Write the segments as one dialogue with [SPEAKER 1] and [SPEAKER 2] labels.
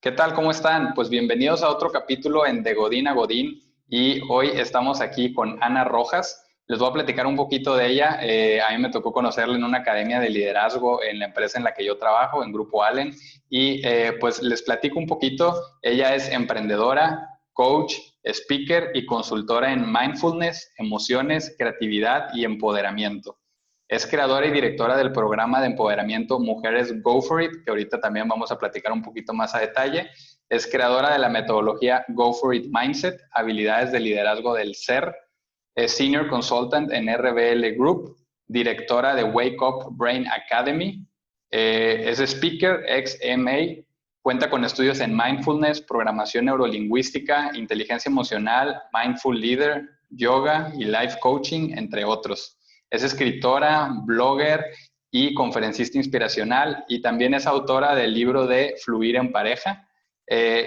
[SPEAKER 1] ¿Qué tal? ¿Cómo están? Pues bienvenidos a otro capítulo en De Godín a Godín y hoy estamos aquí con Ana Rojas. Les voy a platicar un poquito de ella. A mí me tocó conocerla en una academia de liderazgo en la empresa en la que yo trabajo, en Grupo Allen, y pues les platico un poquito. Ella es emprendedora, coach, speaker y consultora en mindfulness, emociones, creatividad y empoderamiento. Es creadora y directora del programa de empoderamiento Mujeres Go For It, que ahorita también vamos a platicar un poquito más a detalle. Es creadora de la metodología Go For It Mindset, habilidades de liderazgo del ser. Es Senior Consultant en RBL Group, directora de Wake Up Brain Academy. Es speaker, ex MA, cuenta con estudios en mindfulness, programación neurolingüística, inteligencia emocional, mindful leader, yoga y life coaching, entre otros. Es escritora, blogger y conferencista inspiracional, y también es autora del libro de Fluir en Pareja.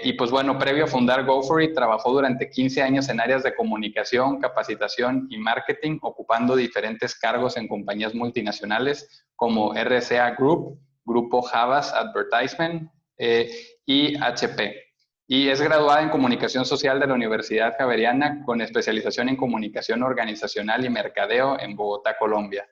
[SPEAKER 1] Y pues bueno, previo a fundar Go For It, trabajó durante 15 años en áreas de comunicación, capacitación y marketing, ocupando diferentes cargos en compañías multinacionales como RCA Group, Grupo Havas Advertisement y HP. Y es graduada en Comunicación Social de la Universidad Javeriana con especialización en Comunicación Organizacional y Mercadeo en Bogotá, Colombia.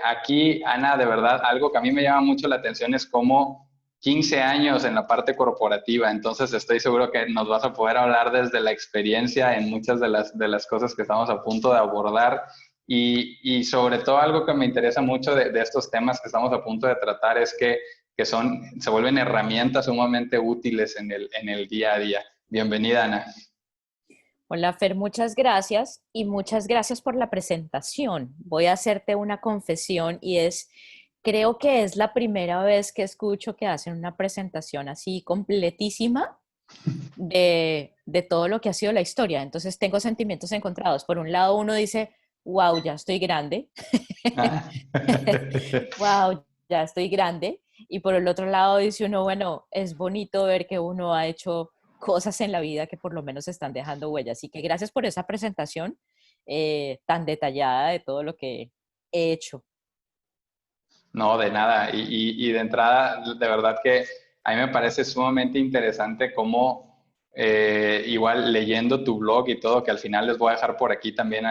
[SPEAKER 1] Aquí, Ana, de verdad, algo que a mí me llama mucho la atención es cómo 15 años en la parte corporativa, entonces estoy seguro que nos vas a poder hablar desde la experiencia en muchas de las cosas que estamos a punto de abordar y sobre todo algo que me interesa mucho de estos temas que estamos a punto de tratar es que se vuelven herramientas sumamente útiles en el día a día. Bienvenida, Ana.
[SPEAKER 2] Hola Fer, muchas gracias y muchas gracias por la presentación. Voy a hacerte una confesión y creo que es la primera vez que escucho que hacen una presentación así completísima de todo lo que ha sido la historia. Entonces tengo sentimientos encontrados. Por un lado uno dice, wow, ya estoy grande. Wow, ya estoy grande. Y por el otro lado dice uno, bueno, es bonito ver que uno ha hecho cosas en la vida que por lo menos están dejando huellas. Así que gracias por esa presentación tan detallada de todo lo que he hecho.
[SPEAKER 1] No, de nada. Y de entrada, de verdad que a mí me parece sumamente interesante cómo, igual leyendo tu blog y todo, que al final les voy a dejar por aquí también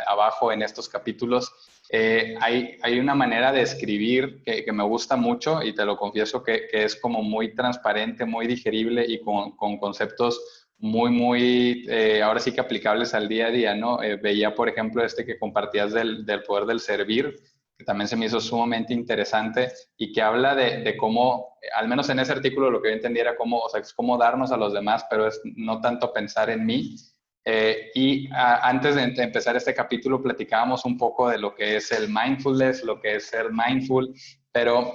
[SPEAKER 1] abajo en estos capítulos, hay una manera de escribir que me gusta mucho y te lo confieso que es como muy transparente, muy digerible y con conceptos ahora sí que aplicables al día a día, ¿no? Veía, por ejemplo, este que compartías del poder del servir, que también se me hizo sumamente interesante y que habla de cómo, al menos en ese artículo lo que yo entendí era cómo, o sea, es cómo darnos a los demás, pero es no tanto pensar en mí. Antes de empezar este capítulo platicábamos un poco de lo que es el mindfulness, lo que es ser mindful, pero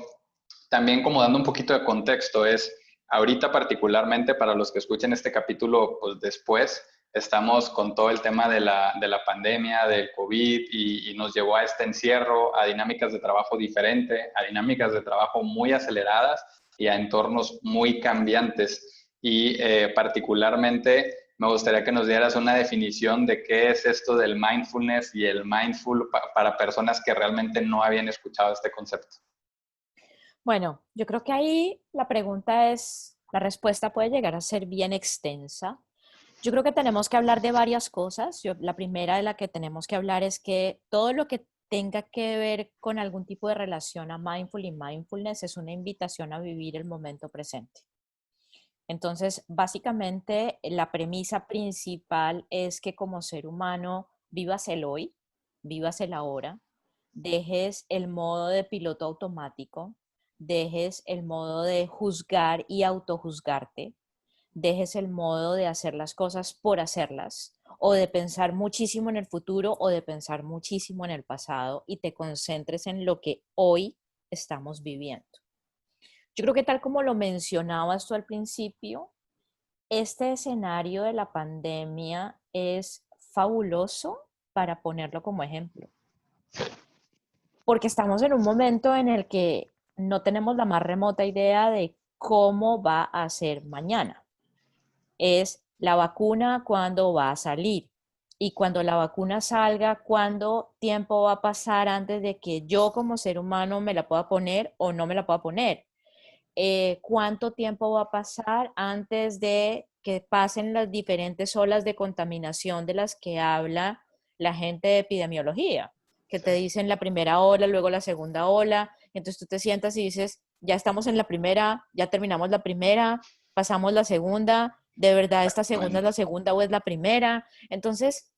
[SPEAKER 1] también como dando un poquito de contexto es, ahorita particularmente para los que escuchen este capítulo pues después, estamos con todo el tema de la pandemia, del COVID y nos llevó a este encierro, a dinámicas de trabajo diferentes, a dinámicas de trabajo muy aceleradas y a entornos muy cambiantes. Y particularmente me gustaría que nos dieras una definición de qué es esto del mindfulness y el mindful para personas que realmente no habían escuchado este concepto.
[SPEAKER 2] Bueno, yo creo que ahí la respuesta puede llegar a ser bien extensa. Yo creo que tenemos que hablar de varias cosas. La primera de la que tenemos que hablar es que todo lo que tenga que ver con algún tipo de relación a mindful y mindfulness es una invitación a vivir el momento presente. Entonces, básicamente, la premisa principal es que como ser humano vivas el hoy, vivas el ahora, dejes el modo de piloto automático, dejes el modo de juzgar y autojuzgarte, dejes el modo de hacer las cosas por hacerlas o de pensar muchísimo en el futuro o de pensar muchísimo en el pasado y te concentres en lo que hoy estamos viviendo. Yo creo que tal como lo mencionabas tú al principio, este escenario de la pandemia es fabuloso para ponerlo como ejemplo, porque estamos en un momento en el que no tenemos la más remota idea de cómo va a ser mañana. Es la vacuna cuándo va a salir y cuando la vacuna salga, cuánto tiempo va a pasar antes de que yo como ser humano me la pueda poner o no me la pueda poner. cuánto tiempo va a pasar antes de que pasen las diferentes olas de contaminación de las que habla la gente de epidemiología, que
[SPEAKER 1] Sí.
[SPEAKER 2] te dicen la primera ola, luego la segunda ola, y entonces tú te sientas y dices, ya estamos en la primera, ya terminamos la primera, pasamos la segunda, ¿de verdad esta segunda es
[SPEAKER 1] Exactamente.
[SPEAKER 2] la segunda o es la primera? Entonces,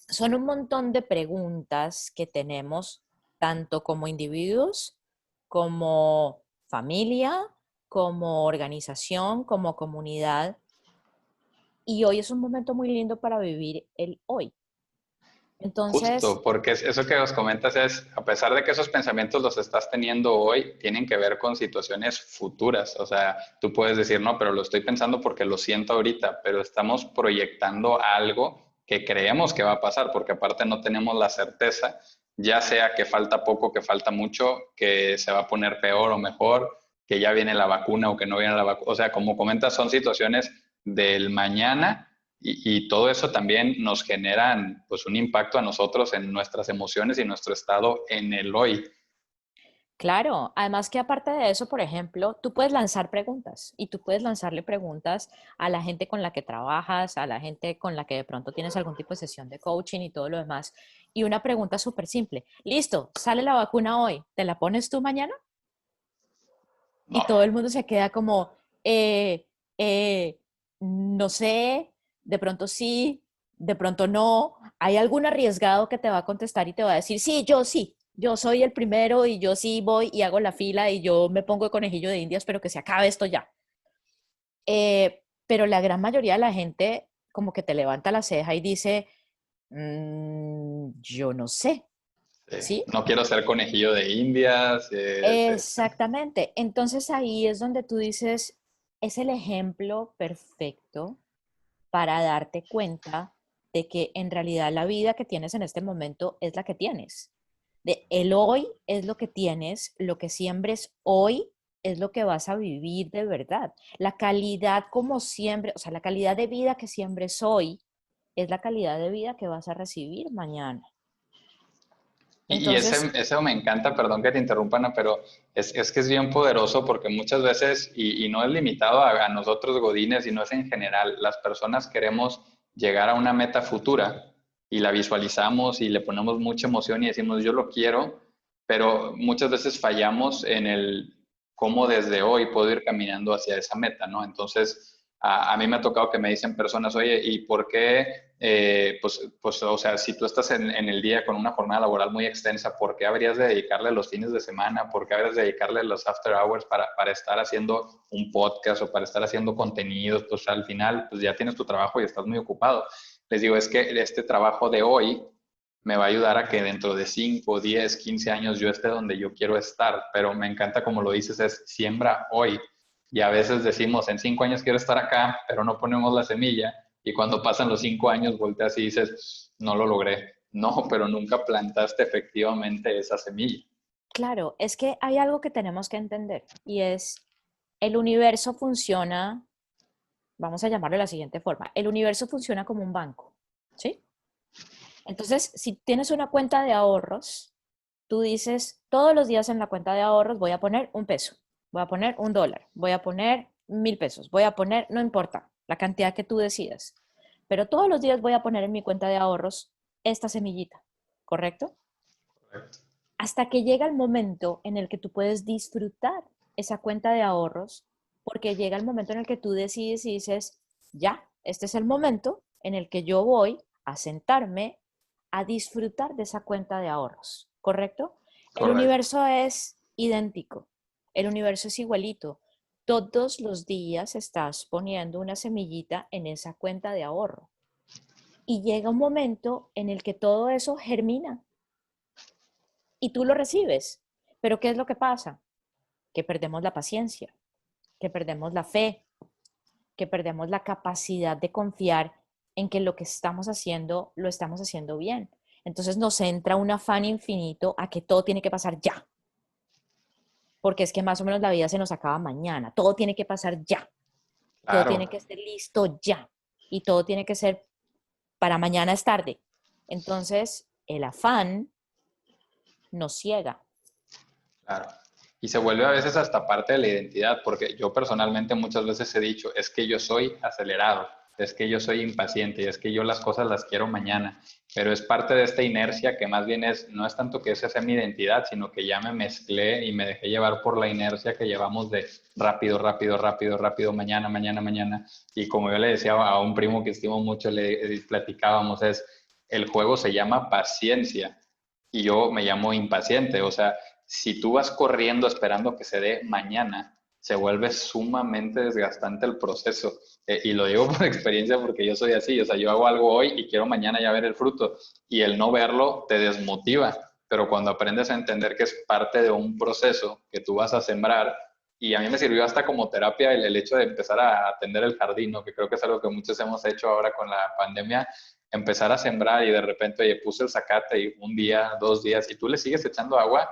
[SPEAKER 2] son un montón de preguntas que tenemos, tanto como individuos, como familia, como organización, como comunidad. Y hoy es un momento muy lindo para vivir el hoy. Entonces,
[SPEAKER 1] Justo, porque eso que os comentas es, a pesar de que esos pensamientos los estás teniendo hoy, tienen que ver con situaciones futuras. O sea, tú puedes decir, no, pero lo estoy pensando porque lo siento ahorita, pero estamos proyectando algo que creemos que va a pasar, porque aparte no tenemos la certeza, ya sea que falta poco, que falta mucho, que se va a poner peor o mejor, que ya viene la vacuna o que no viene la vacuna. O sea, como comentas, son situaciones del mañana y todo eso también nos generan pues un impacto a nosotros en nuestras emociones y nuestro estado en el hoy.
[SPEAKER 2] claro, además que aparte de eso, por ejemplo, tú puedes lanzar preguntas y tú puedes lanzarle preguntas a la gente con la que trabajas, a la gente con la que de pronto tienes algún tipo de sesión de coaching y todo lo demás. Y una pregunta súper simple. Listo, sale la vacuna hoy, ¿te la pones tú mañana? Y
[SPEAKER 1] No,
[SPEAKER 2] todo el mundo se queda como, eh, eh, no sé, de pronto sí, de pronto no. Hay algún arriesgado que te va a contestar y te va a decir, sí, yo soy el primero y yo sí voy y hago la fila y yo me pongo de conejillo de indias, pero que se acabe esto ya. Pero la gran mayoría de la gente como que te levanta la ceja y dice, yo no sé, ¿sí?
[SPEAKER 1] no quiero ser conejillo de indias.
[SPEAKER 2] Exactamente. Entonces ahí es donde tú dices, es el ejemplo perfecto para darte cuenta de que en realidad la vida que tienes en este momento es la que tienes. De el hoy es lo que tienes, lo que siembres hoy es lo que vas a vivir de verdad. La calidad como siempre, o sea, la calidad de vida que siembres hoy es la calidad de vida que vas a recibir mañana.
[SPEAKER 1] Y
[SPEAKER 2] Entonces,
[SPEAKER 1] ese me encanta, perdón que te interrumpa, Ana, pero es que es bien poderoso porque muchas veces, y no es limitado a nosotros godines, y no es en general, las personas queremos llegar a una meta futura y la visualizamos y le ponemos mucha emoción y decimos yo lo quiero, pero muchas veces fallamos en el cómo desde hoy puedo ir caminando hacia esa meta, ¿no? Entonces, a mí me ha tocado que me dicen personas, oye, ¿y por qué o sea, si tú estás en el día con una jornada laboral muy extensa, ¿por qué habrías de dedicarle los fines de semana? ¿Por qué habrías de dedicarle los after hours para estar haciendo un podcast o para estar haciendo contenidos? Pues al final, pues ya tienes tu trabajo y estás muy ocupado. Les digo, es que este trabajo de hoy me va a ayudar a que dentro de 5, 10, 15 años yo esté donde yo quiero estar, pero me encanta como lo dices, es siembra hoy. Y a veces decimos, en 5 años quiero estar acá, pero no ponemos la semilla y cuando pasan los 5 años volteas y dices, no lo logré. No, pero nunca plantaste efectivamente esa semilla.
[SPEAKER 2] claro, es que hay algo que tenemos que entender y es el universo funciona, vamos a llamarlo de la siguiente forma, el universo funciona como un banco, ¿sí? Entonces, si tienes una cuenta de ahorros, tú dices, todos los días en la cuenta de ahorros voy a poner un peso, voy a poner un dólar, voy a poner 1.000 pesos, voy a poner, no importa, la cantidad que tú decidas, pero todos los días voy a poner en mi cuenta de ahorros esta semillita, ¿correcto?
[SPEAKER 1] Correcto.
[SPEAKER 2] Hasta que llega el momento en el que tú puedes disfrutar esa cuenta de ahorros, porque llega el momento en el que tú decides y dices, ya, este es el momento en el que yo voy a sentarme a disfrutar de esa cuenta de ahorros, ¿correcto? El
[SPEAKER 1] Correcto.
[SPEAKER 2] universo es idéntico, el universo es igualito. Todos los días estás poniendo una semillita en esa cuenta de ahorro y llega un momento en el que todo eso germina y tú lo recibes. Pero ¿qué es lo que pasa? Que perdemos la paciencia, que perdemos la fe, que perdemos la capacidad de confiar en que lo que estamos haciendo lo estamos haciendo bien. Entonces nos entra un afán infinito a que todo tiene que pasar ya, porque es que más o menos la vida se nos acaba mañana, todo tiene que pasar ya, todo
[SPEAKER 1] Claro,
[SPEAKER 2] tiene que ser listo ya y todo tiene que ser para mañana es tarde. Entonces el afán nos ciega.
[SPEAKER 1] claro. Y se vuelve a veces hasta parte de la identidad, porque yo personalmente muchas veces he dicho, es que yo soy acelerado, es que yo soy impaciente y es que yo las cosas las quiero mañana, pero es parte de esta inercia que más bien no es tanto que esa sea mi identidad, sino que ya me mezclé y me dejé llevar por la inercia que llevamos de rápido, rápido, rápido, rápido, mañana, mañana, mañana. Y como yo le decía a un primo que estimo mucho, le platicábamos, el juego se llama paciencia y yo me llamo impaciente, o sea, si tú vas corriendo esperando que se dé mañana, se vuelve sumamente desgastante el proceso. Y lo digo por experiencia porque yo soy así, o sea, yo hago algo hoy y quiero mañana ya ver el fruto y el no verlo te desmotiva, pero cuando aprendes a entender que es parte de un proceso que tú vas a sembrar, y a mí me sirvió hasta como terapia el hecho de empezar a atender el jardín, ¿no? Que creo que es algo que muchos hemos hecho ahora con la pandemia, empezar a sembrar y de repente, oye, puse el zacate y un día, 2 días, y tú le sigues echando agua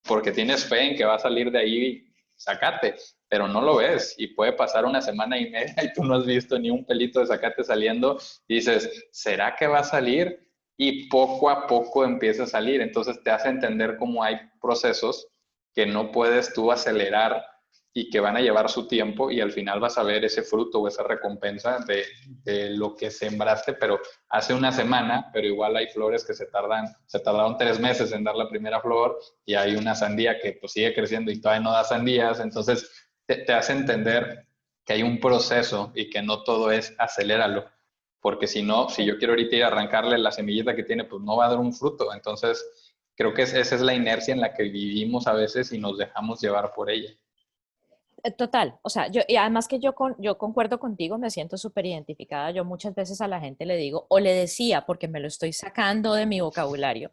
[SPEAKER 1] porque tienes fe en que va a salir de ahí zacate, pero no lo ves y puede pasar una semana y media y tú no has visto ni un pelito de zacate saliendo y dices, ¿será que va a salir? Y poco a poco empieza a salir, entonces te hace entender cómo hay procesos que no puedes tú acelerar y que van a llevar su tiempo y al final vas a ver ese fruto o esa recompensa de lo que sembraste, pero hace una semana, pero igual hay flores que se tardaron 3 meses en dar la primera flor y hay una sandía que pues sigue creciendo y todavía no da sandías, entonces te hace entender que hay un proceso y que no todo es aceléralo, porque si no, si yo quiero ahorita ir a arrancarle la semillita que tiene, pues no va a dar un fruto, entonces creo que esa es la inercia en la que vivimos a veces y nos dejamos llevar por ella.
[SPEAKER 2] Total, o sea, y además que yo concuerdo contigo, me siento súper identificada. Yo muchas veces a la gente le digo, o le decía, porque me lo estoy sacando de mi vocabulario,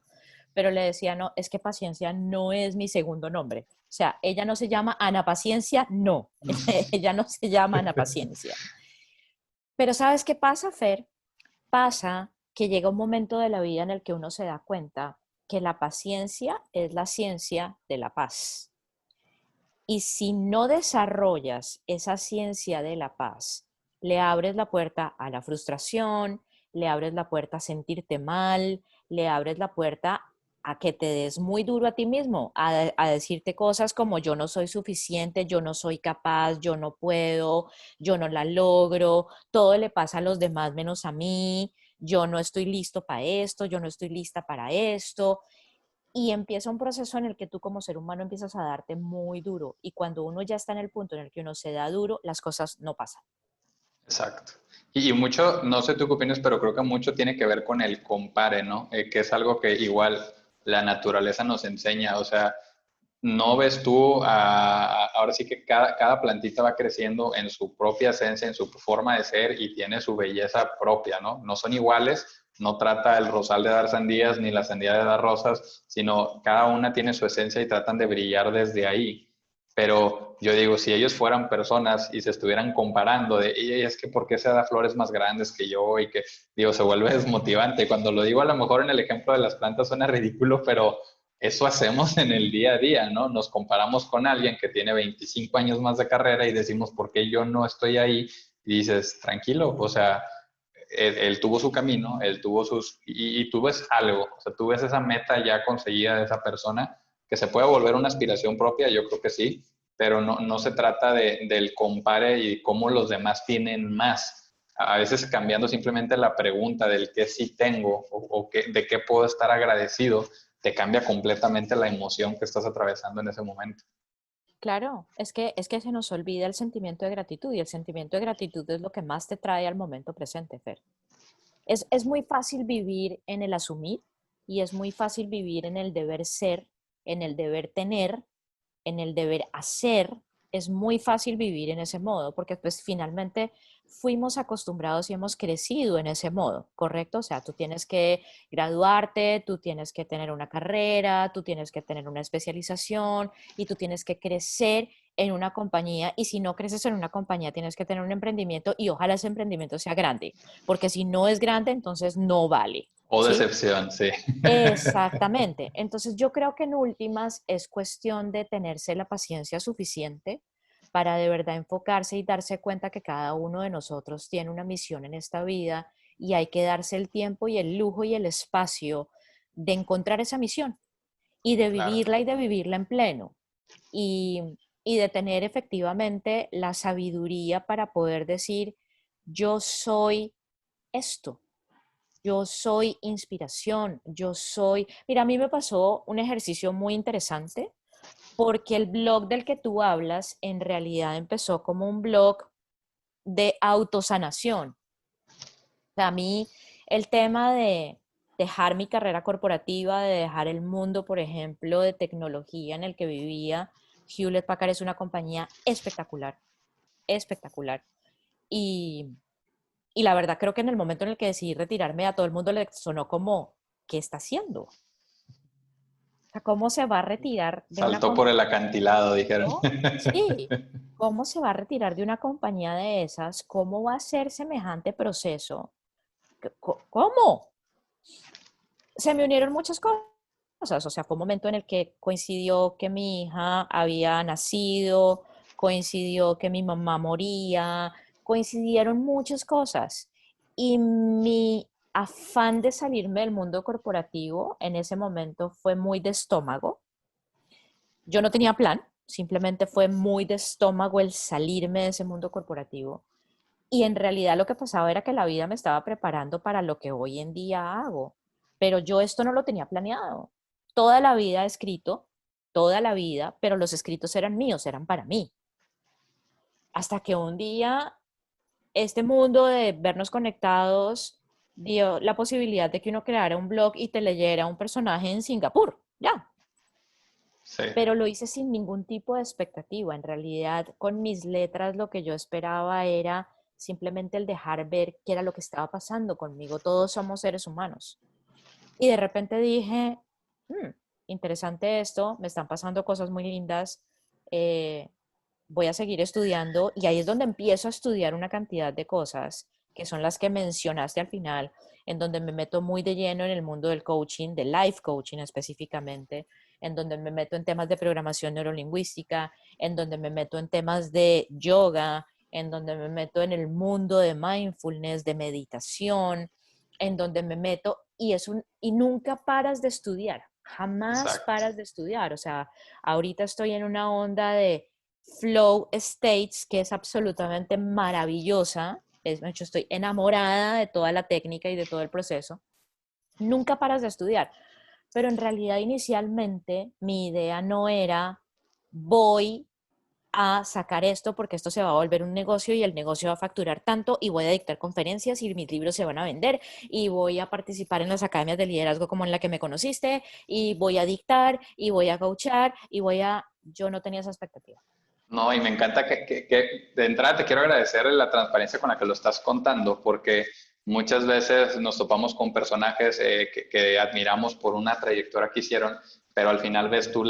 [SPEAKER 2] pero le decía, no, es que paciencia no es mi segundo nombre. O sea, ella no se llama Ana Paciencia, no, ella no se llama Ana Paciencia. Pero ¿sabes qué pasa, Fer? Pasa que llega un momento de la vida en el que uno se da cuenta que la paciencia es la ciencia de la paz. Y si no desarrollas esa ciencia de la paz, le abres la puerta a la frustración, le abres la puerta a sentirte mal, le abres la puerta a que te des muy duro a ti mismo, a decirte cosas como yo no soy suficiente, yo no soy capaz, yo no puedo, yo no la logro, todo le pasa a los demás menos a mí, yo no estoy listo para esto, yo no estoy lista para esto. Y empieza un proceso en el que tú como ser humano empiezas a darte muy duro. Y cuando uno ya está en el punto en el que uno se da duro, las cosas no pasan.
[SPEAKER 1] Exacto. Y mucho, no sé tú qué opinas, pero creo que mucho tiene que ver con el compare, ¿no? Que es algo que igual la naturaleza nos enseña. O sea, no ves tú, ahora sí que cada plantita va creciendo en su propia esencia, en su forma de ser y tiene su belleza propia, ¿no? No son iguales, no trata el rosal de dar sandías ni la sandía de dar rosas, sino cada una tiene su esencia y tratan de brillar desde ahí. Pero yo digo, si ellos fueran personas y se estuvieran comparando de, "Ey, es que ¿por qué se da flores más grandes que yo?" Y que, digo, se vuelve desmotivante. Cuando lo digo, a lo mejor en el ejemplo de las plantas suena ridículo, pero eso hacemos en el día a día, ¿no? Nos comparamos con alguien que tiene 25 años más de carrera y decimos, ¿por qué yo no estoy ahí? Y dices, tranquilo, o sea, él tuvo su camino, él tuvo y tú ves algo, o sea, tú ves esa meta ya conseguida de esa persona, que se puede volver una aspiración propia, yo creo que sí, pero no se trata del compare y cómo los demás tienen más. A veces cambiando simplemente la pregunta del qué sí tengo de qué puedo estar agradecido, te cambia completamente la emoción que estás atravesando en ese momento.
[SPEAKER 2] Claro, es que se nos olvida el sentimiento de gratitud y el sentimiento de gratitud es lo que más te trae al momento presente, Fer. Es muy fácil vivir en el asumir y es muy fácil vivir en el deber ser, en el deber tener, en el deber hacer. Es muy fácil vivir en ese modo porque pues finalmente fuimos acostumbrados y hemos crecido en ese modo, ¿correcto? O sea, tú tienes que graduarte, tú tienes que tener una carrera, tú tienes que tener una especialización y tú tienes que crecer en una compañía y si no creces en una compañía tienes que tener un emprendimiento y ojalá ese emprendimiento sea grande, porque si no es grande entonces no vale,
[SPEAKER 1] O
[SPEAKER 2] ¿sí?
[SPEAKER 1] decepción, sí.
[SPEAKER 2] Exactamente. Entonces yo creo que en últimas es cuestión de tenerse la paciencia suficiente para de verdad enfocarse y darse cuenta que cada uno de nosotros tiene una misión en esta vida y hay que darse el tiempo y el lujo y el espacio de encontrar esa misión y
[SPEAKER 1] Claro.
[SPEAKER 2] de vivirla en pleno. y, y de tener efectivamente la sabiduría para poder decir, yo soy esto, yo soy inspiración, yo soy... Mira, a mí me pasó un ejercicio muy interesante porque el blog del que tú hablas en realidad empezó como un blog de autosanación. O sea, a mí el tema de dejar mi carrera corporativa, de dejar el mundo, por ejemplo, de tecnología en el que vivía, Hewlett Packard es una compañía espectacular, espectacular. Y, y la verdad creo que en el momento en el que decidí retirarme a todo el mundo le sonó como, ¿qué está haciendo? O sea, ¿cómo se va a retirar de una
[SPEAKER 1] Saltó por el
[SPEAKER 2] compañía?
[SPEAKER 1] acantilado, dijeron.
[SPEAKER 2] Sí, ¿cómo se va a retirar de una compañía de esas? ¿Cómo va a ser semejante proceso? ¿Cómo? Se me unieron muchas cosas, o sea, fue un momento en el que coincidió que mi hija había nacido, coincidió que mi mamá moría, coincidieron muchas cosas. Y mi afán de salirme del mundo corporativo en ese momento fue muy de estómago. Yo no tenía plan, simplemente fue muy de estómago el salirme de ese mundo corporativo. Y en realidad lo que pasaba era que la vida me estaba preparando para lo que hoy en día hago. Pero yo esto no lo tenía planeado. Toda la vida he escrito, toda la vida, pero los escritos eran míos, eran para mí. Hasta que un día este mundo de vernos conectados dio la posibilidad de que uno creara un blog y te leyera un personaje en Singapur. Ya,
[SPEAKER 1] Sí,
[SPEAKER 2] pero lo hice sin ningún tipo de expectativa. En realidad, con mis letras lo que yo esperaba era simplemente el dejar ver qué era lo que estaba pasando conmigo. Todos somos seres humanos. Y de repente dije, "Hmm, interesante esto, me están pasando cosas muy lindas, eh, voy a seguir estudiando". Y ahí es donde empiezo a estudiar una cantidad de cosas que son las que mencionaste al final, en donde me meto muy de lleno en el mundo del coaching, de life coaching específicamente, en donde me meto en temas de programación neurolingüística, en donde me meto en temas de yoga, en donde me meto en el mundo de mindfulness, de meditación, en donde me meto y nunca paras de estudiar, jamás
[SPEAKER 1] exacto.
[SPEAKER 2] paras de estudiar. O sea, ahorita estoy en una onda de flow states que es absolutamente maravillosa. De hecho, estoy enamorada de toda la técnica y de todo el proceso. Nunca paras de estudiar, pero en realidad inicialmente mi idea no era voy a sacar esto porque esto se va a volver un negocio y el negocio va a facturar tanto y voy a dictar conferencias y mis libros se van a vender y voy a participar en las academias de liderazgo como en la que me conociste y voy a dictar y voy a coachar y voy a... Yo no tenía esa expectativa.
[SPEAKER 1] No, y me encanta que de entrada te quiero agradecer la transparencia con la que lo estás contando, porque muchas veces nos topamos con personajes que admiramos por una trayectoria que hicieron, pero al final ves tú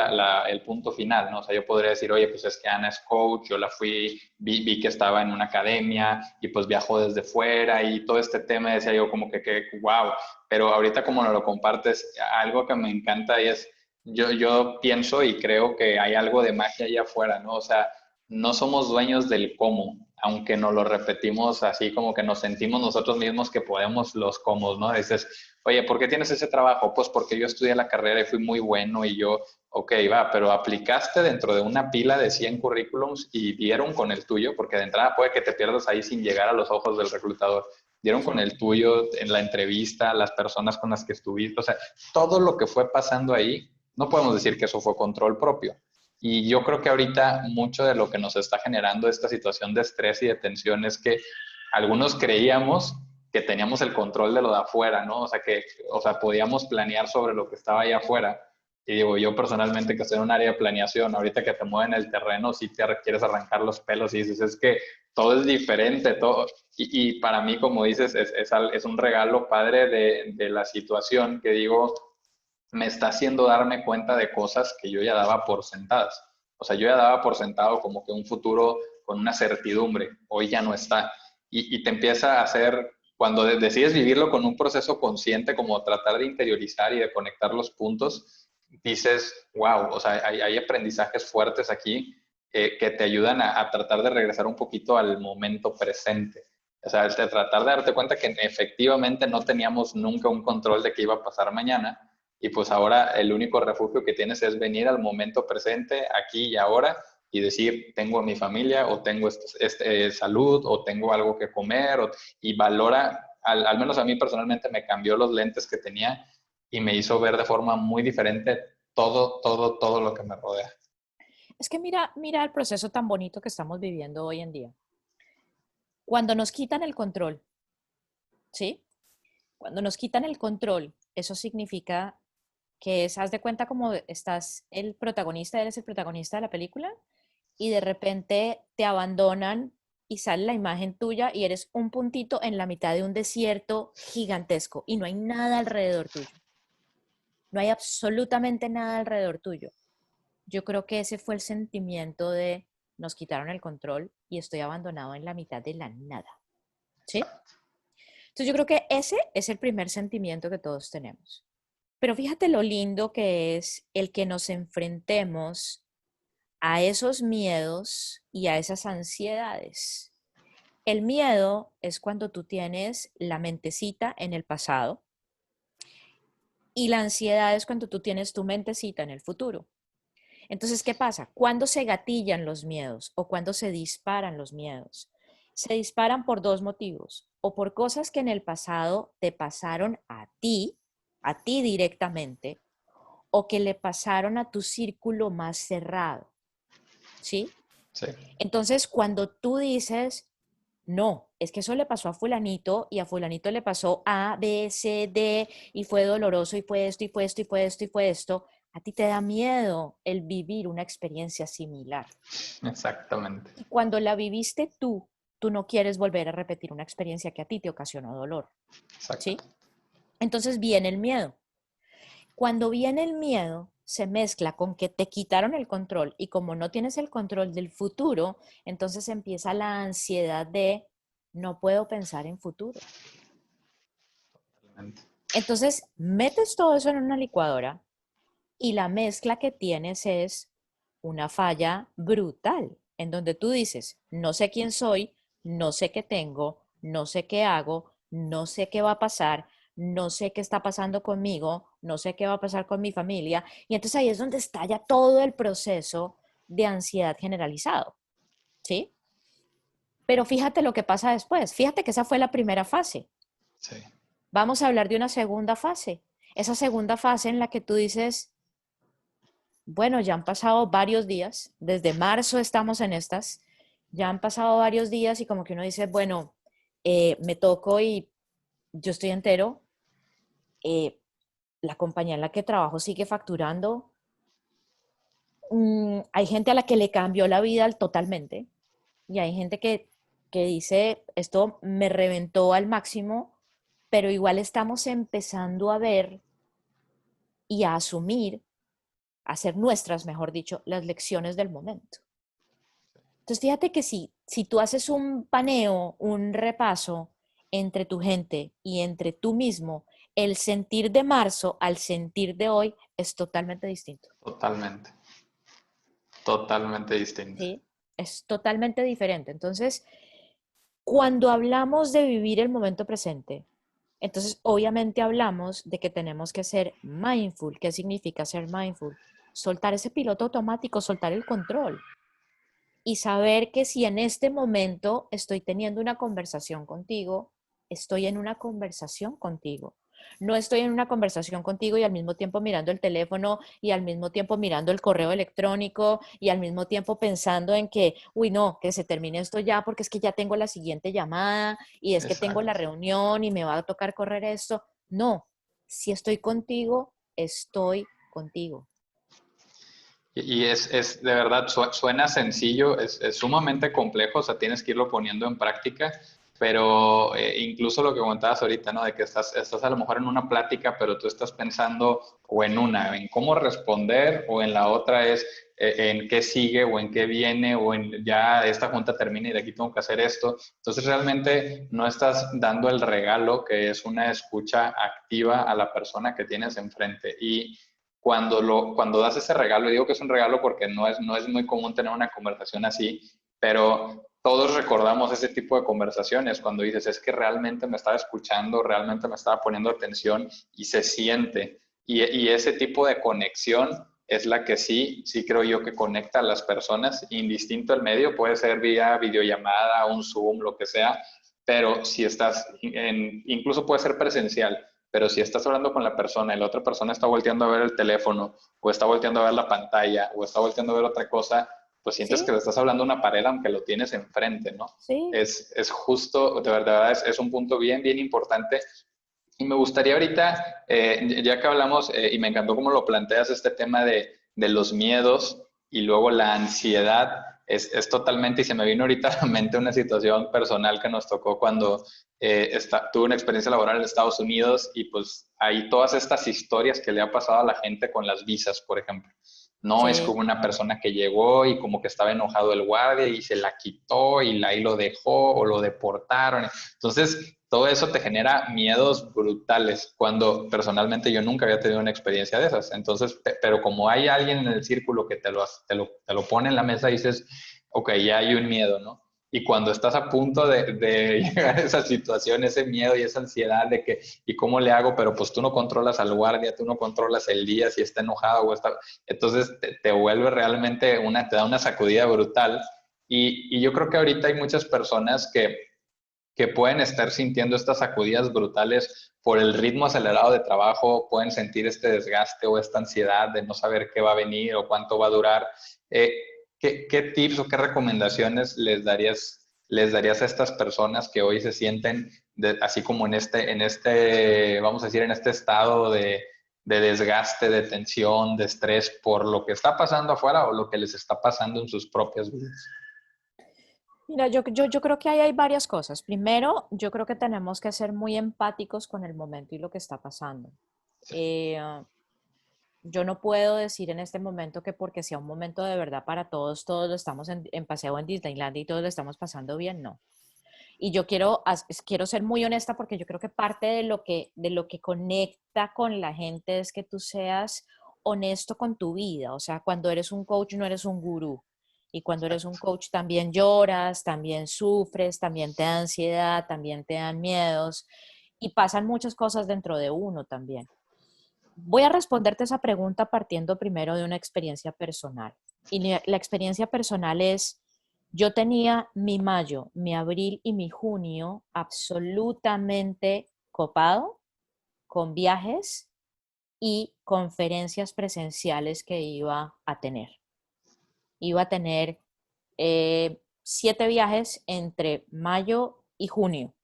[SPEAKER 1] el punto final, ¿no? O sea, yo podría decir, oye, pues es que Ana es coach, yo la fui, vi que estaba en una academia y pues viajó desde fuera y todo este tema, decía yo como que wow, pero ahorita como nos lo compartes, algo que me encanta y es yo pienso y creo que hay algo de magia allá afuera, ¿no? O sea, no somos dueños del cómo, aunque nos lo repetimos así como que nos sentimos nosotros mismos que podemos los cómo, ¿no? Dices, oye, ¿por qué tienes ese trabajo? Pues porque yo estudié la carrera y fui muy bueno y yo, ok, va, pero aplicaste dentro de una pila de 100 currículums y dieron con el tuyo, porque de entrada puede que te pierdas ahí sin llegar a los ojos del reclutador. Dieron con
[SPEAKER 2] Sí.
[SPEAKER 1] el tuyo en la entrevista, las personas con las que estuviste, o sea, todo lo que fue pasando ahí no podemos decir que eso fue control propio. Y yo creo que ahorita mucho de lo que nos está generando esta situación de estrés y de tensión es que algunos creíamos que teníamos el control de lo de afuera, ¿no? O sea, podíamos planear sobre lo que estaba allá afuera. Y digo, yo personalmente que estoy en un área de planeación, ahorita que te mueven el terreno, si te quieres arrancar los pelos y dices, es que todo es diferente, todo. Y para mí, como dices, es un regalo padre de la situación que digo, me está haciendo darme cuenta de cosas que yo ya daba por sentadas. O sea, yo ya daba por sentado como que un futuro con una certidumbre, hoy ya no está. Y te empieza a hacer, cuando decides vivirlo con un proceso consciente, como tratar de interiorizar y de conectar los puntos, dices, wow, o sea, hay aprendizajes fuertes aquí que te ayudan a tratar de regresar un poquito al momento presente. O sea, de tratar de darte cuenta que efectivamente no teníamos nunca un control de qué iba a pasar mañana, y pues ahora el único refugio que tienes es venir al momento presente, aquí y ahora, y decir, tengo a mi familia, o tengo salud, o tengo algo que comer, y valora, al menos a mí personalmente me cambió los lentes que tenía y me hizo ver de forma muy diferente todo lo que me rodea.
[SPEAKER 2] Es que mira el proceso tan bonito que estamos viviendo hoy en día. Cuando nos quitan el control, ¿sí? Cuando nos quitan el control, eso significa que haz de cuenta como estás el protagonista, eres el protagonista de la película y de repente te abandonan y sale la imagen tuya y eres un puntito en la mitad de un desierto gigantesco y no hay nada alrededor tuyo. No hay absolutamente nada alrededor tuyo. Yo creo que ese fue el sentimiento de nos quitaron el control y estoy abandonado en la mitad de la nada. ¿Sí? Entonces yo creo que ese es el primer sentimiento que todos tenemos. Pero fíjate lo lindo que es el que nos enfrentemos a esos miedos y a esas ansiedades. El miedo es cuando tú tienes la mentecita en el pasado y la ansiedad es cuando tú tienes tu mentecita en el futuro. Entonces, ¿qué pasa? ¿Cuándo se gatillan los miedos o cuándo se disparan los miedos? Se disparan por dos motivos, o por cosas que en el pasado te pasaron a ti directamente, o que le pasaron a tu círculo más cerrado, ¿sí?
[SPEAKER 1] Sí.
[SPEAKER 2] Entonces, cuando tú dices, no, es que eso le pasó a fulanito y a fulanito le pasó A, B, C, D y fue doloroso y fue esto y fue esto y fue esto y fue esto, a ti te da miedo el vivir una experiencia similar.
[SPEAKER 1] Exactamente.
[SPEAKER 2] Y cuando la viviste tú no quieres volver a repetir una experiencia que a ti te ocasionó dolor,
[SPEAKER 1] Exacto.
[SPEAKER 2] ¿sí? Entonces viene el miedo. Cuando viene el miedo, se mezcla con que te quitaron el control y como no tienes el control del futuro, entonces empieza la ansiedad de no puedo pensar en futuro.
[SPEAKER 1] Totalmente.
[SPEAKER 2] Entonces metes todo eso en una licuadora y la mezcla que tienes es una falla brutal, en donde tú dices, no sé quién soy, no sé qué tengo, no sé qué hago, no sé qué va a pasar, no sé qué está pasando conmigo, no sé qué va a pasar con mi familia. Y entonces ahí es donde estalla todo el proceso de ansiedad generalizado, ¿sí? Pero fíjate lo que pasa después. Fíjate que esa fue la primera fase.
[SPEAKER 1] Sí.
[SPEAKER 2] Vamos a hablar de una segunda fase. Esa segunda fase en la que tú dices, bueno, ya han pasado varios días, desde marzo estamos en estas, ya han pasado varios días y como que uno dice, bueno, me toco y yo estoy entero, eh, la compañía en la que trabajo sigue facturando, hay gente a la que le cambió la vida totalmente y hay gente que dice, esto me reventó al máximo, pero igual estamos empezando a ver y a asumir, a hacer nuestras, mejor dicho, las lecciones del momento. Entonces, fíjate que si tú haces un paneo, un repaso entre tu gente y entre tú mismo, el sentir de marzo al sentir de hoy es totalmente distinto.
[SPEAKER 1] Totalmente. Totalmente distinto.
[SPEAKER 2] ¿Sí? Es totalmente diferente. Entonces, cuando hablamos de vivir el momento presente, entonces obviamente hablamos de que tenemos que ser mindful. ¿Qué significa ser mindful? Soltar ese piloto automático, soltar el control y saber que si en este momento estoy teniendo una conversación contigo, estoy en una conversación contigo. No estoy en una conversación contigo y al mismo tiempo mirando el teléfono y al mismo tiempo mirando el correo electrónico y al mismo tiempo pensando en que, uy, no, que se termine esto ya porque es que ya tengo la siguiente llamada y es que tengo la
[SPEAKER 1] Exacto.
[SPEAKER 2] reunión y me va a tocar correr esto. No, si estoy contigo, estoy contigo.
[SPEAKER 1] Y es de verdad, suena sencillo, es sumamente complejo, o sea, tienes que irlo poniendo en práctica, pero incluso lo que comentabas ahorita, ¿no? De que estás a lo mejor en una plática, pero tú estás pensando o en una, en cómo responder, o en la otra es en qué sigue, o en qué viene, o en ya esta junta termina y de aquí tengo que hacer esto. Entonces realmente no estás dando el regalo que es una escucha activa a la persona que tienes enfrente. Y cuando das ese regalo, y digo que es un regalo porque no es muy común tener una conversación así, pero todos recordamos ese tipo de conversaciones cuando dices, es que realmente me estaba escuchando, realmente me estaba poniendo atención y se siente. y ese tipo de conexión es la que sí creo yo que conecta a las personas, indistinto el medio, puede ser vía videollamada, un Zoom, lo que sea, pero si estás incluso puede ser presencial, pero si estás hablando con la persona y la otra persona está volteando a ver el teléfono, o está volteando a ver la pantalla, o está volteando a ver otra cosa, pues sientes que
[SPEAKER 2] Sí,
[SPEAKER 1] le estás hablando a una pared aunque lo tienes enfrente, ¿no?
[SPEAKER 2] sí.
[SPEAKER 1] Es justo, de verdad, es un punto bien importante. Y me gustaría ahorita, ya que hablamos, y me encantó cómo lo planteas, este tema de los miedos y luego la ansiedad, es totalmente, y se me vino ahorita a la mente una situación personal que nos tocó cuando tuve una experiencia laboral en Estados Unidos y pues hay todas estas historias que le ha pasado a la gente con las visas, por ejemplo. No es
[SPEAKER 2] Sí.
[SPEAKER 1] como una persona que llegó y como que estaba enojado el guardia y se la quitó y ahí lo dejó o lo deportaron. Entonces, todo eso te genera miedos brutales, cuando personalmente yo nunca había tenido una experiencia de esas. Entonces, pero como hay alguien en el círculo que te lo pone en la mesa, dices, ok, ya hay un miedo, ¿no? Y cuando estás a punto de llegar a esa situación, ese miedo y esa ansiedad de que, ¿y cómo le hago? Pero pues tú no controlas al guardia, tú no controlas el día, si está enojado o está... Entonces te vuelve realmente te da una sacudida brutal. Y yo creo que ahorita hay muchas personas que pueden estar sintiendo estas sacudidas brutales por el ritmo acelerado de trabajo, pueden sentir este desgaste o esta ansiedad de no saber qué va a venir o cuánto va a durar. Eh, ¿qué tips o qué recomendaciones les darías a estas personas que hoy se sienten así como vamos a decir, en este estado de desgaste, de tensión, de estrés por lo que está pasando afuera o lo que les está pasando en sus propias vidas?
[SPEAKER 2] Mira, yo creo que ahí hay varias cosas. Primero, yo creo que tenemos que ser muy empáticos con el momento y lo que está pasando. Eh, yo no puedo decir en este momento que porque sea un momento de verdad para todos, todos lo estamos en paseo en Disneylandia y todos lo estamos pasando bien, no. Y yo quiero ser muy honesta porque yo creo que parte de lo que conecta con la gente es que tú seas honesto con tu vida. O sea, cuando eres un coach no eres un gurú. Y cuando eres un coach también lloras, también sufres, también te da ansiedad, también te dan miedos y pasan muchas cosas dentro de uno también. Voy a responderte esa pregunta partiendo primero de una experiencia personal. Y la experiencia personal es, yo tenía mi mayo, mi abril y mi junio absolutamente copado con viajes y conferencias presenciales que iba a tener. Iba a tener 7 viajes entre mayo y junio.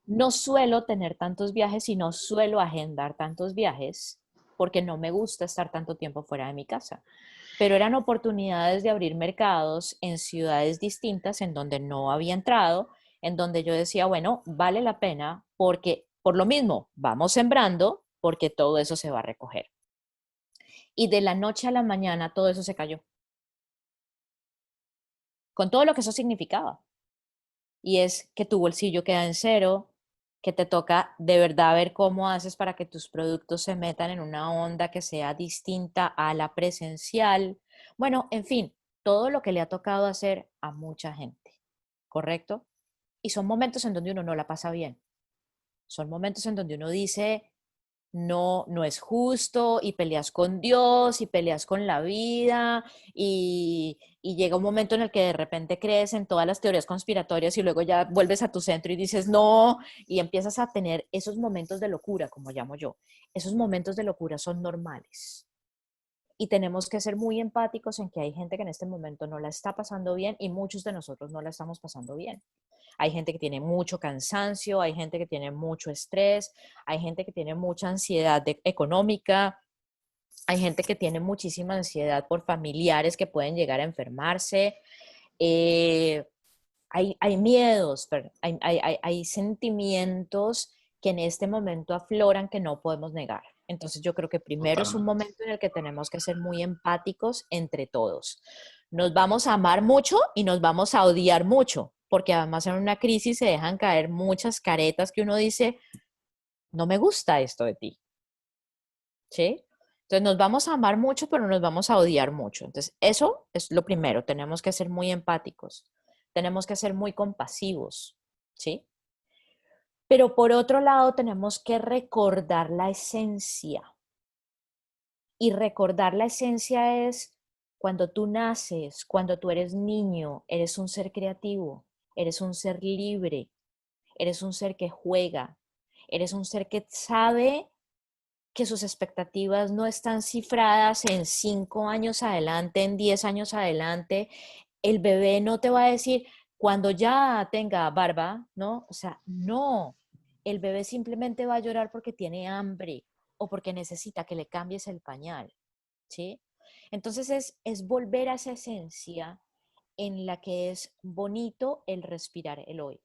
[SPEAKER 2] No suelo tener tantos viajes y no suelo agendar tantos viajes porque no me gusta estar tanto tiempo fuera de mi casa. Pero eran oportunidades de abrir mercados en ciudades distintas en donde no había entrado, en donde yo decía, bueno, vale la pena porque por lo mismo vamos sembrando porque todo eso se va a recoger. Y de la noche a la mañana todo eso se cayó, con todo lo que eso significaba. Y es que tu bolsillo queda en cero, que te toca de verdad ver cómo haces para que tus productos se metan en una onda que sea distinta a la presencial. Bueno, en fin, todo lo que le ha tocado hacer a mucha gente, ¿correcto? Y son momentos en donde uno no la pasa bien. Son momentos en donde uno dice, no, no es justo y peleas con Dios y peleas con la vida y llega un momento en el que de repente crees en todas las teorías conspiratorias y luego ya vuelves a tu centro y dices no y empiezas a tener esos momentos de locura, como llamo yo. Esos momentos de locura son normales y tenemos que ser muy empáticos en que hay gente que en este momento no la está pasando bien y muchos de nosotros no la estamos pasando bien. Hay gente que tiene mucho cansancio, hay gente que tiene mucho estrés, hay gente que tiene mucha ansiedad económica, hay gente que tiene muchísima ansiedad por familiares que pueden llegar a enfermarse. Eh, hay miedos, hay sentimientos que en este momento afloran que no podemos negar. Entonces yo creo que primero es un
[SPEAKER 1] Totalmente.
[SPEAKER 2] momento en el que tenemos que ser muy empáticos entre todos. Nos vamos a amar mucho y nos vamos a odiar mucho, porque además en una crisis se dejan caer muchas caretas que uno dice, no me gusta esto de ti, ¿sí? Entonces nos vamos a amar mucho, pero nos vamos a odiar mucho. Entonces eso es lo primero, tenemos que ser muy empáticos, tenemos que ser muy compasivos, ¿sí? Pero por otro lado tenemos que recordar la esencia. Y recordar la esencia es cuando tú naces, cuando tú eres niño, eres un ser creativo, eres un ser libre, eres un ser que juega, eres un ser que sabe que sus expectativas no están cifradas en 5 años adelante, en 10 años adelante. El bebé no te va a decir cuando ya tenga barba, ¿no? O sea, no. El bebé simplemente va a llorar porque tiene hambre o porque necesita que le cambies el pañal, ¿sí? Entonces es volver a esa esencia en la que es bonito el respirar el hoy.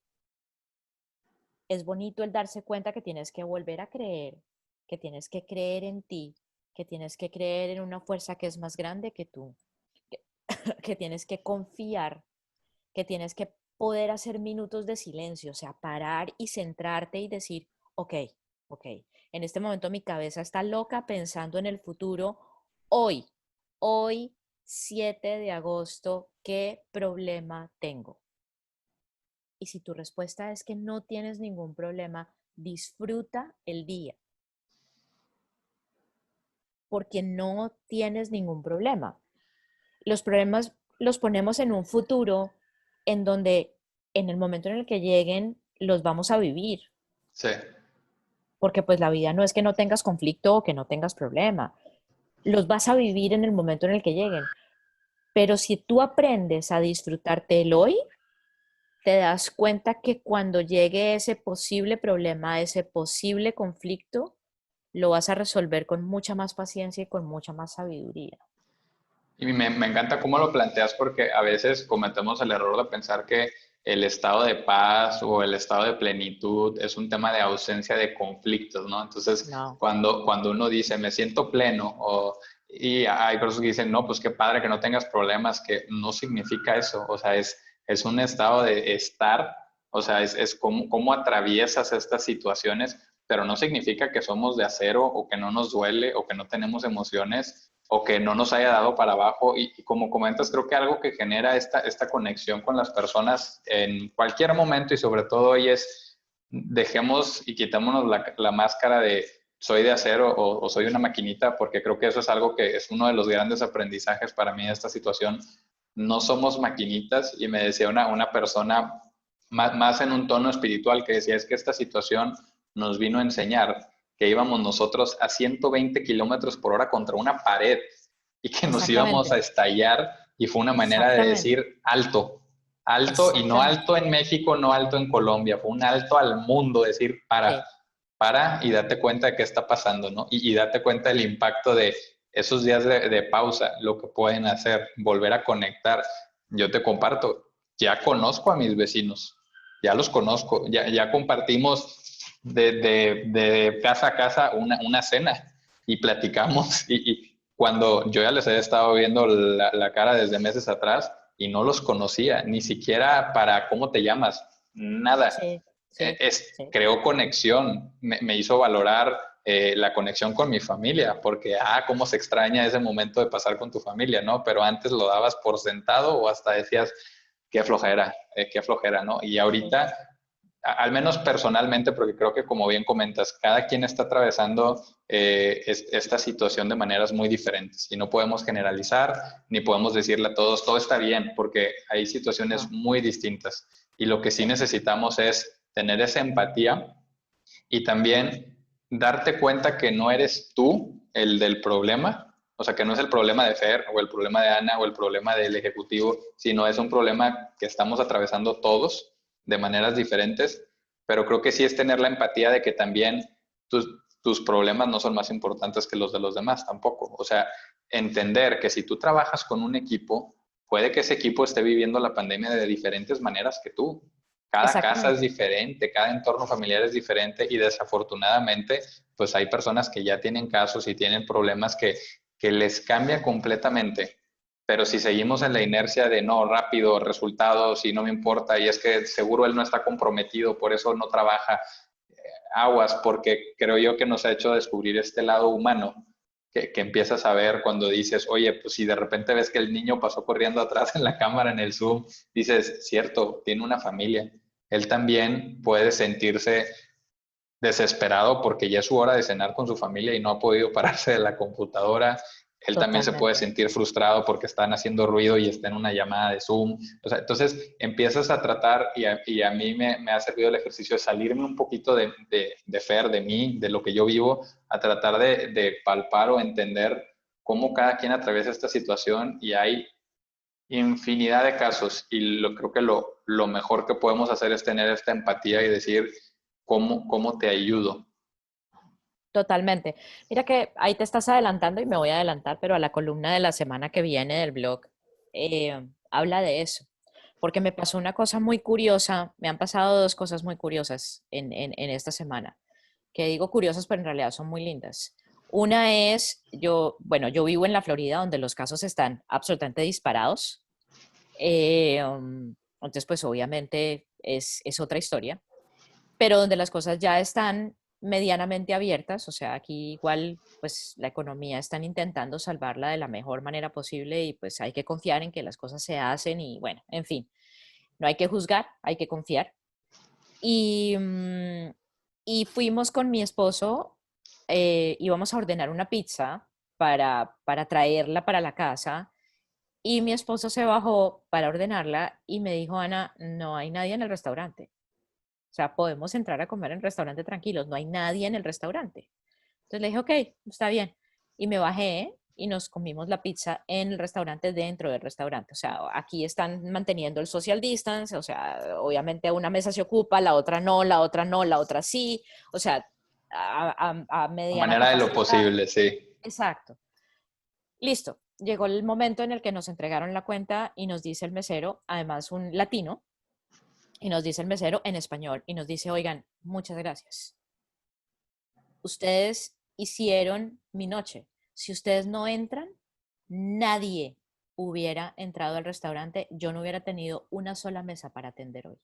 [SPEAKER 2] Es bonito el darse cuenta que tienes que volver a creer, que tienes que creer en ti, que tienes que creer en una fuerza que es más grande que tú, que, que tienes que confiar, que tienes que poder hacer minutos de silencio, o sea, parar y centrarte y decir, ok, ok, en este momento mi cabeza está loca pensando en el futuro, hoy, hoy 7 de agosto, ¿qué problema tengo? Y si tu respuesta es que no tienes ningún problema, disfruta el día, porque no tienes ningún problema. Los problemas los ponemos en un futuro en donde en el momento en el que lleguen los vamos a vivir,
[SPEAKER 1] Sí.
[SPEAKER 2] porque pues la vida no es que no tengas conflicto o que no tengas problema, los vas a vivir en el momento en el que lleguen. Pero si tú aprendes a disfrutarte el hoy, te das cuenta que cuando llegue ese posible problema, ese posible conflicto, lo vas a resolver con mucha más paciencia y con mucha más sabiduría.
[SPEAKER 1] Y me encanta cómo lo planteas porque a veces cometemos el error de pensar que el estado de paz o el estado de plenitud es un tema de ausencia de conflictos, ¿no? Entonces,
[SPEAKER 2] No,
[SPEAKER 1] cuando uno dice, me siento pleno, y hay personas que dicen, no, pues qué padre que no tengas problemas, que no significa eso, o sea, es un estado de estar, o sea, es cómo atraviesas estas situaciones, pero no significa que somos de acero o que no nos duele o que no tenemos emociones o que no nos haya dado para abajo. Y como comentas, creo que algo que genera esta conexión con las personas en cualquier momento y sobre todo hoy es dejemos y quitémonos la máscara de soy de acero o soy una maquinita, porque creo que eso es algo que es uno de los grandes aprendizajes para mí de esta situación. No somos maquinitas y me decía una persona más en un tono espiritual que decía es que esta situación nos vino a enseñar que íbamos nosotros a 120 kilómetros por hora contra una pared y que nos íbamos a
[SPEAKER 2] exactamente,
[SPEAKER 1] estallar y fue una manera de
[SPEAKER 2] exactamente,
[SPEAKER 1] decir alto, alto y no
[SPEAKER 2] exactamente.
[SPEAKER 1] alto en México, no alto en Colombia, fue un alto al mundo, decir
[SPEAKER 2] Sí,
[SPEAKER 1] para y date cuenta de qué está pasando, ¿no? Y date cuenta del impacto de esos días de pausa, lo que pueden hacer, volver a conectar. Yo te comparto, ya conozco a mis vecinos, ya los conozco, ya compartimos de casa a casa una cena y platicamos y cuando yo ya les he estado viendo la cara desde meses atrás y no los conocía, ni siquiera para cómo te llamas, nada.
[SPEAKER 2] sí, sí, sí.
[SPEAKER 1] Creó conexión, me hizo valorar la conexión con mi familia, porque, cómo se extraña ese momento de pasar con tu familia, ¿no? Pero antes lo dabas por sentado o hasta decías, qué flojera, ¿no? Y
[SPEAKER 2] Sí.
[SPEAKER 1] ahorita al menos personalmente, porque creo que como bien comentas, cada quien está atravesando esta situación de maneras muy diferentes y no podemos generalizar ni podemos decirle a todos, todo está bien, porque hay situaciones
[SPEAKER 2] No,
[SPEAKER 1] muy distintas. Y lo que sí
[SPEAKER 2] sí,
[SPEAKER 1] necesitamos es tener esa empatía y también darte cuenta que no eres tú el del problema, o sea, que no es el problema de Fer o el problema de Ana o el problema del ejecutivo, sino es un problema que estamos atravesando todos de maneras diferentes, pero creo que sí es tener la empatía de que también tus problemas no son más importantes que los de los demás tampoco. O sea, entender que si tú trabajas con un equipo, puede que ese equipo esté viviendo la pandemia de diferentes maneras que tú. Cada casa es
[SPEAKER 2] exactamente.
[SPEAKER 1] diferente, cada entorno familiar es diferente y desafortunadamente, pues hay personas que ya tienen casos y tienen problemas que les cambia completamente. Pero si seguimos en la inercia de no, rápido, resultados y no me importa, y es que seguro él no está comprometido, por eso no trabaja, aguas, porque creo yo que nos ha hecho descubrir este lado humano que empiezas a ver cuando dices, oye, pues si de repente ves que el niño pasó corriendo atrás en la cámara, en el Zoom, dices, cierto, tiene una familia. Él también puede sentirse desesperado porque ya es su hora de cenar con su familia y no ha podido pararse de la computadora. Él también se puede
[SPEAKER 2] Totalmente.
[SPEAKER 1] sentir frustrado porque están haciendo ruido y está en una llamada de Zoom. O sea, entonces empiezas a tratar, y a mí me ha servido el ejercicio de salirme un poquito de Fer, de mí, de lo que yo vivo, a tratar de palpar o entender cómo cada quien atraviesa esta situación, y hay infinidad de casos, y creo que lo mejor que podemos hacer es tener esta empatía y decir, ¿cómo te ayudo?
[SPEAKER 2] Totalmente. Mira que ahí te estás adelantando y me voy a adelantar, pero a la columna de la semana que viene del blog habla de eso, porque me pasó una cosa muy curiosa, me han pasado dos cosas muy curiosas en esta semana, que digo curiosas, pero en realidad son muy lindas. Una es, yo vivo en la Florida, donde los casos están absolutamente disparados, entonces pues obviamente es otra historia, pero donde las cosas ya están medianamente abiertas, o sea, aquí igual pues la economía están intentando salvarla de la mejor manera posible y pues hay que confiar en que las cosas se hacen y bueno, en fin, no hay que juzgar, hay que confiar. Y, y fuimos con mi esposo, íbamos a ordenar una pizza para traerla para la casa y mi esposo se bajó para ordenarla y me dijo, Ana, no hay nadie en el restaurante. O sea, podemos entrar a comer en el restaurante tranquilos, no hay nadie en el restaurante. Entonces le dije, ok, está bien. Y me bajé y nos comimos la pizza en el restaurante, dentro del restaurante. O sea, aquí están manteniendo el social distance, o sea, obviamente una mesa se ocupa, la otra no, la otra no, la otra sí. O sea, a
[SPEAKER 1] A
[SPEAKER 2] mediana
[SPEAKER 1] manera de lo
[SPEAKER 2] capacidad.
[SPEAKER 1] posible, sí.
[SPEAKER 2] Exacto. Listo. Llegó el momento en el que nos entregaron la cuenta y nos dice el mesero, además un latino, y nos dice el mesero en español y nos dice, oigan, muchas gracias. Ustedes hicieron mi noche. Si ustedes no entran, nadie hubiera entrado al restaurante. Yo no hubiera tenido una sola mesa para atender hoy.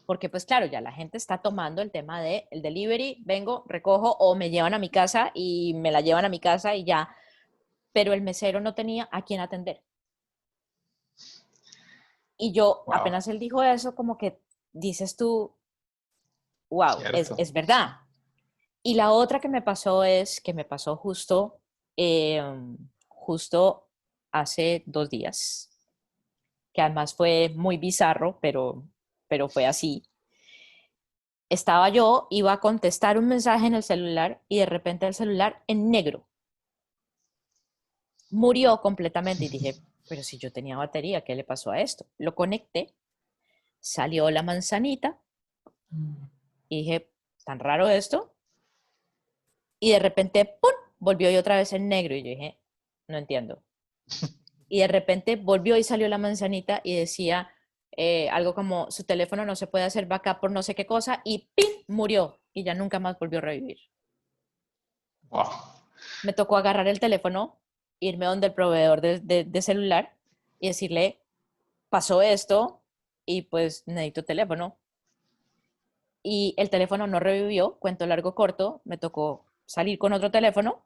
[SPEAKER 2] Porque pues claro, ya la gente está tomando el tema de el delivery, vengo, recojo o me llevan a mi casa y me la llevan a mi casa y ya. Pero el mesero no tenía a quién atender. Y yo,
[SPEAKER 1] Wow,
[SPEAKER 2] apenas él dijo eso, como que dices tú, wow,
[SPEAKER 1] cierto.
[SPEAKER 2] es verdad. Y la otra que me pasó es que me pasó eh, justo hace 2 días, que además fue muy bizarro, pero fue así. Estaba yo, iba a contestar un mensaje en el celular y de repente el celular en negro murió completamente y dije, pero si yo tenía batería, ¿qué le pasó a esto? Lo conecté, salió la manzanita y dije, tan raro esto. Y de repente, ¡pum!, volvió y otra vez en negro y yo dije, no entiendo. Y de repente volvió y salió la manzanita y decía algo como su teléfono no se puede hacer backup por no sé qué cosa y ¡pim!, murió y ya nunca más volvió a revivir.
[SPEAKER 1] Wow.
[SPEAKER 2] Me tocó agarrar el teléfono, irme donde el proveedor de celular y decirle, pasó esto y pues necesito teléfono. Y el teléfono no revivió, cuento largo corto, me tocó salir con otro teléfono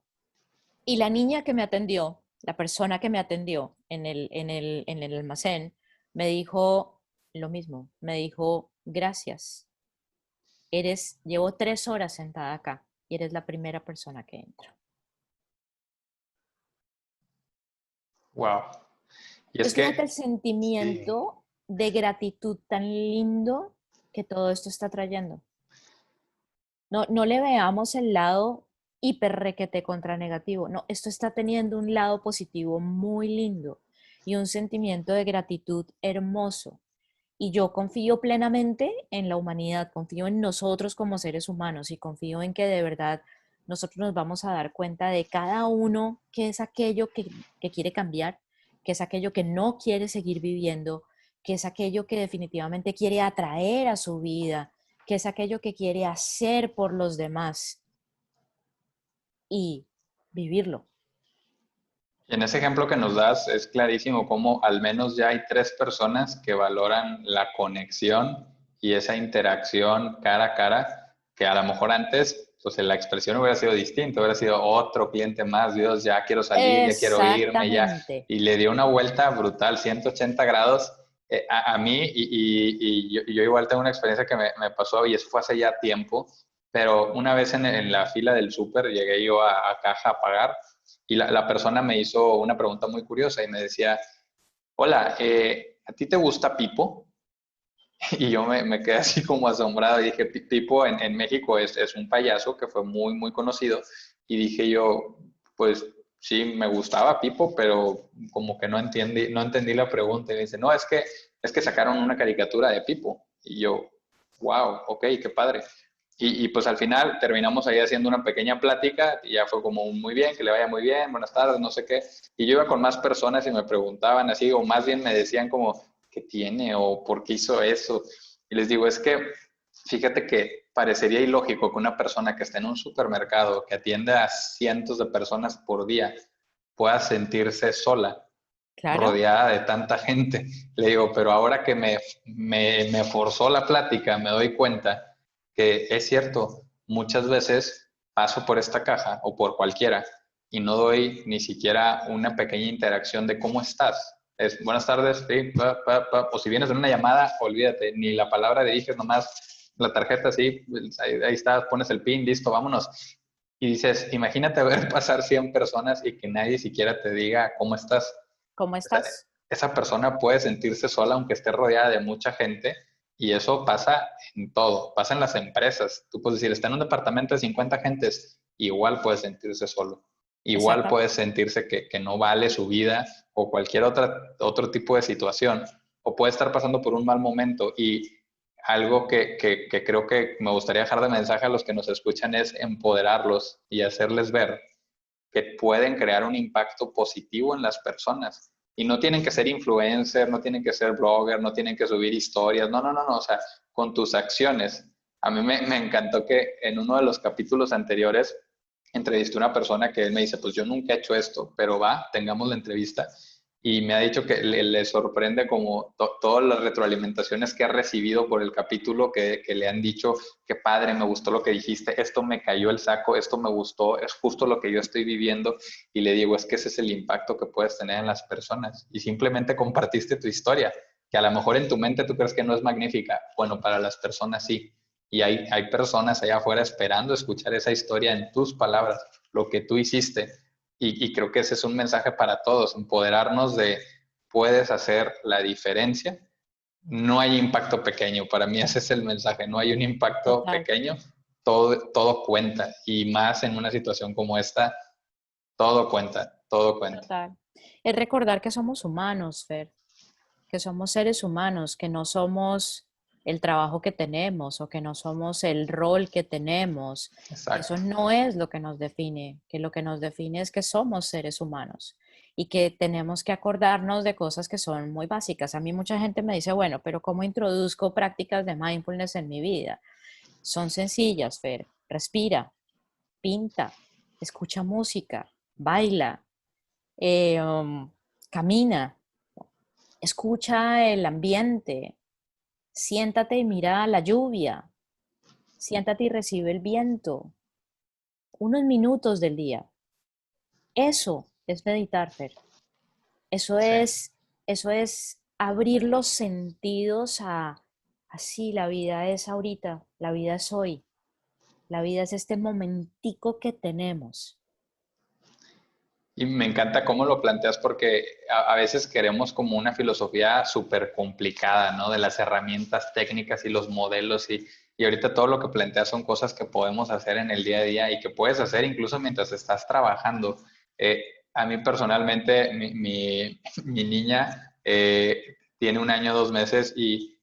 [SPEAKER 2] y la niña que me atendió, la persona que me atendió en el almacén, me dijo lo mismo, me dijo, gracias, llevo 3 horas sentada acá y eres la primera persona que entra.
[SPEAKER 1] Wow. Y es
[SPEAKER 2] Entonces, fíjate
[SPEAKER 1] que,
[SPEAKER 2] el
[SPEAKER 1] sí.
[SPEAKER 2] sentimiento de gratitud tan lindo que todo esto está trayendo. No, no le veamos el lado hiper requete contra negativo. No, esto está teniendo un lado positivo muy lindo y un sentimiento de gratitud hermoso. Y yo confío plenamente en la humanidad, confío en nosotros como seres humanos y confío en que de verdad nosotros nos vamos a dar cuenta de cada uno qué es aquello que quiere cambiar, qué es aquello que no quiere seguir viviendo, qué es aquello que definitivamente quiere atraer a su vida, qué es aquello que quiere hacer por los demás y vivirlo.
[SPEAKER 1] Y en ese ejemplo que nos das es clarísimo cómo al menos ya hay tres personas que valoran la conexión y esa interacción cara a cara, que a lo mejor antes, pues la expresión hubiera sido distinta, hubiera sido otro cliente más, Dios, ya quiero salir, ya quiero irme, ya,
[SPEAKER 2] Exactamente.
[SPEAKER 1] y le dio una vuelta brutal, 180 grados, A mí, y yo igual tengo una experiencia que me pasó, y eso fue hace ya tiempo, pero una vez en la fila del súper llegué yo a caja a pagar y la persona me hizo una pregunta muy curiosa y me decía, hola, ¿a ti te gusta Pipo? Y yo me quedé así como asombrado y dije, Pipo en México es un payaso que fue muy, muy conocido. Y dije yo, pues sí, me gustaba Pipo, pero como que no entendí la pregunta. Y me dice, no, es que sacaron una caricatura de Pipo. Y yo, wow, ok, qué padre. Y pues al final terminamos ahí haciendo una pequeña plática y ya fue como muy bien, que le vaya muy bien, buenas tardes, no sé qué. Y yo iba con más personas y me preguntaban así, o más bien me decían como, ¿qué tiene? ¿O por qué hizo eso? Y les digo, es que fíjate que parecería ilógico que una persona que está en un supermercado, que atiende a cientos de personas por día, pueda sentirse sola,
[SPEAKER 2] Claro,
[SPEAKER 1] rodeada de tanta gente. Le digo, pero ahora que me forzó la plática, me doy cuenta que es cierto, muchas veces paso por esta caja o por cualquiera y no doy ni siquiera una pequeña interacción de cómo estás. Es buenas tardes, sí, o si vienes en una llamada, olvídate, ni la palabra diriges, nomás la tarjeta, sí, ahí estás, pones el pin, listo, vámonos. Y dices, imagínate ver pasar 100 personas y que nadie siquiera te diga cómo estás.
[SPEAKER 2] ¿cómo
[SPEAKER 1] Esa,
[SPEAKER 2] estás?
[SPEAKER 1] esa persona puede sentirse sola aunque esté rodeada de mucha gente y eso pasa en todo, pasa en las empresas. Tú puedes decir, está en un departamento de 50 gentes, igual puede sentirse solo, igual
[SPEAKER 2] Exacta,
[SPEAKER 1] puede sentirse que no vale su vida o cualquier otro tipo de situación, o puede estar pasando por un mal momento y algo que creo que me gustaría dejar de mensaje a los que nos escuchan es empoderarlos y hacerles ver que pueden crear un impacto positivo en las personas. Y no tienen que ser influencer, no tienen que ser blogger, no tienen que subir historias, no, o sea, con tus acciones. A mí me encantó que en uno de los capítulos anteriores entrevisté a una persona que él me dice, pues yo nunca he hecho esto, pero va, tengamos la entrevista. Y me ha dicho que le sorprende como todas las retroalimentaciones que ha recibido por el capítulo, que le han dicho, qué padre, me gustó lo que dijiste, esto me cayó el saco, esto me gustó, es justo lo que yo estoy viviendo. Y le digo, es que ese es el impacto que puedes tener en las personas. Y simplemente compartiste tu historia, que a lo mejor en tu mente tú crees que no es magnífica. Bueno, para las personas sí. Y hay personas allá afuera esperando escuchar esa historia en tus palabras, lo que tú hiciste. Y creo que ese es un mensaje para todos, empoderarnos de puedes hacer la diferencia. No hay impacto pequeño, para mí ese es el mensaje, no hay un impacto
[SPEAKER 2] total,
[SPEAKER 1] pequeño, todo cuenta y más en una situación como esta, todo cuenta, todo cuenta.
[SPEAKER 2] total. Es recordar que somos humanos, Fer, que somos seres humanos, que no somos el trabajo que tenemos o que no somos el rol que tenemos, que eso
[SPEAKER 1] Exacto.
[SPEAKER 2] no es lo que nos define, que lo que nos define es que somos seres humanos y que tenemos que acordarnos de cosas que son muy básicas. A mí mucha gente me dice, bueno, pero ¿cómo introduzco prácticas de mindfulness en mi vida? Son sencillas, Fer. Respira, pinta, escucha música, baila, eh, um, camina, escucha el ambiente, siéntate y mira la lluvia, siéntate y recibe el viento, unos minutos del día. Eso es meditar, Fer. Eso
[SPEAKER 1] Sí.
[SPEAKER 2] es, eso es abrir los sentidos a, así la vida es ahorita, la vida es hoy, la vida es este momentico que tenemos.
[SPEAKER 1] Y me encanta cómo lo planteas porque a veces queremos como una filosofía súper complicada, ¿no? De las herramientas técnicas y los modelos y ahorita todo lo que planteas son cosas que podemos hacer en el día a día y que puedes hacer incluso mientras estás trabajando. Eh, a mí personalmente, mi niña tiene 1 año, 2 meses y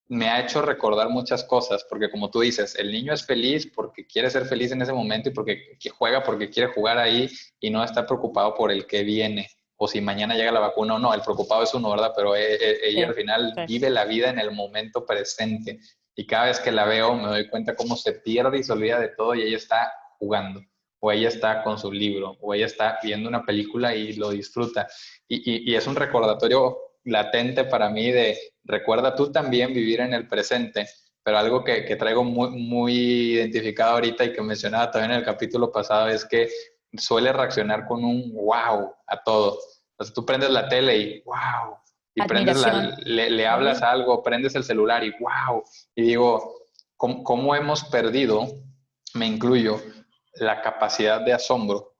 [SPEAKER 1] me ha hecho recordar muchas cosas, porque como tú dices, el niño es feliz porque quiere ser feliz en ese momento y porque juega porque quiere jugar ahí y no está preocupado por el que viene o si mañana llega la vacuna o no. El preocupado es uno, ¿verdad? Pero ella
[SPEAKER 2] Sí,
[SPEAKER 1] al final
[SPEAKER 2] sí,
[SPEAKER 1] vive la vida en el momento presente y cada vez que la veo me doy cuenta cómo se pierde y se olvida de todo y ella está jugando o ella está con su libro o ella está viendo una película y lo disfruta. Y es un recordatorio latente para mí de recuerda tú también vivir en el presente, pero algo que traigo muy, muy identificado ahorita y que mencionaba también en el capítulo pasado es que suele reaccionar con un wow a todo. Entonces tú prendes la tele y wow. y prendes
[SPEAKER 2] Admiración.
[SPEAKER 1] le hablas
[SPEAKER 2] Sí,
[SPEAKER 1] algo, prendes el celular y wow, y digo, ¿cómo hemos perdido, me incluyo, la capacidad de asombro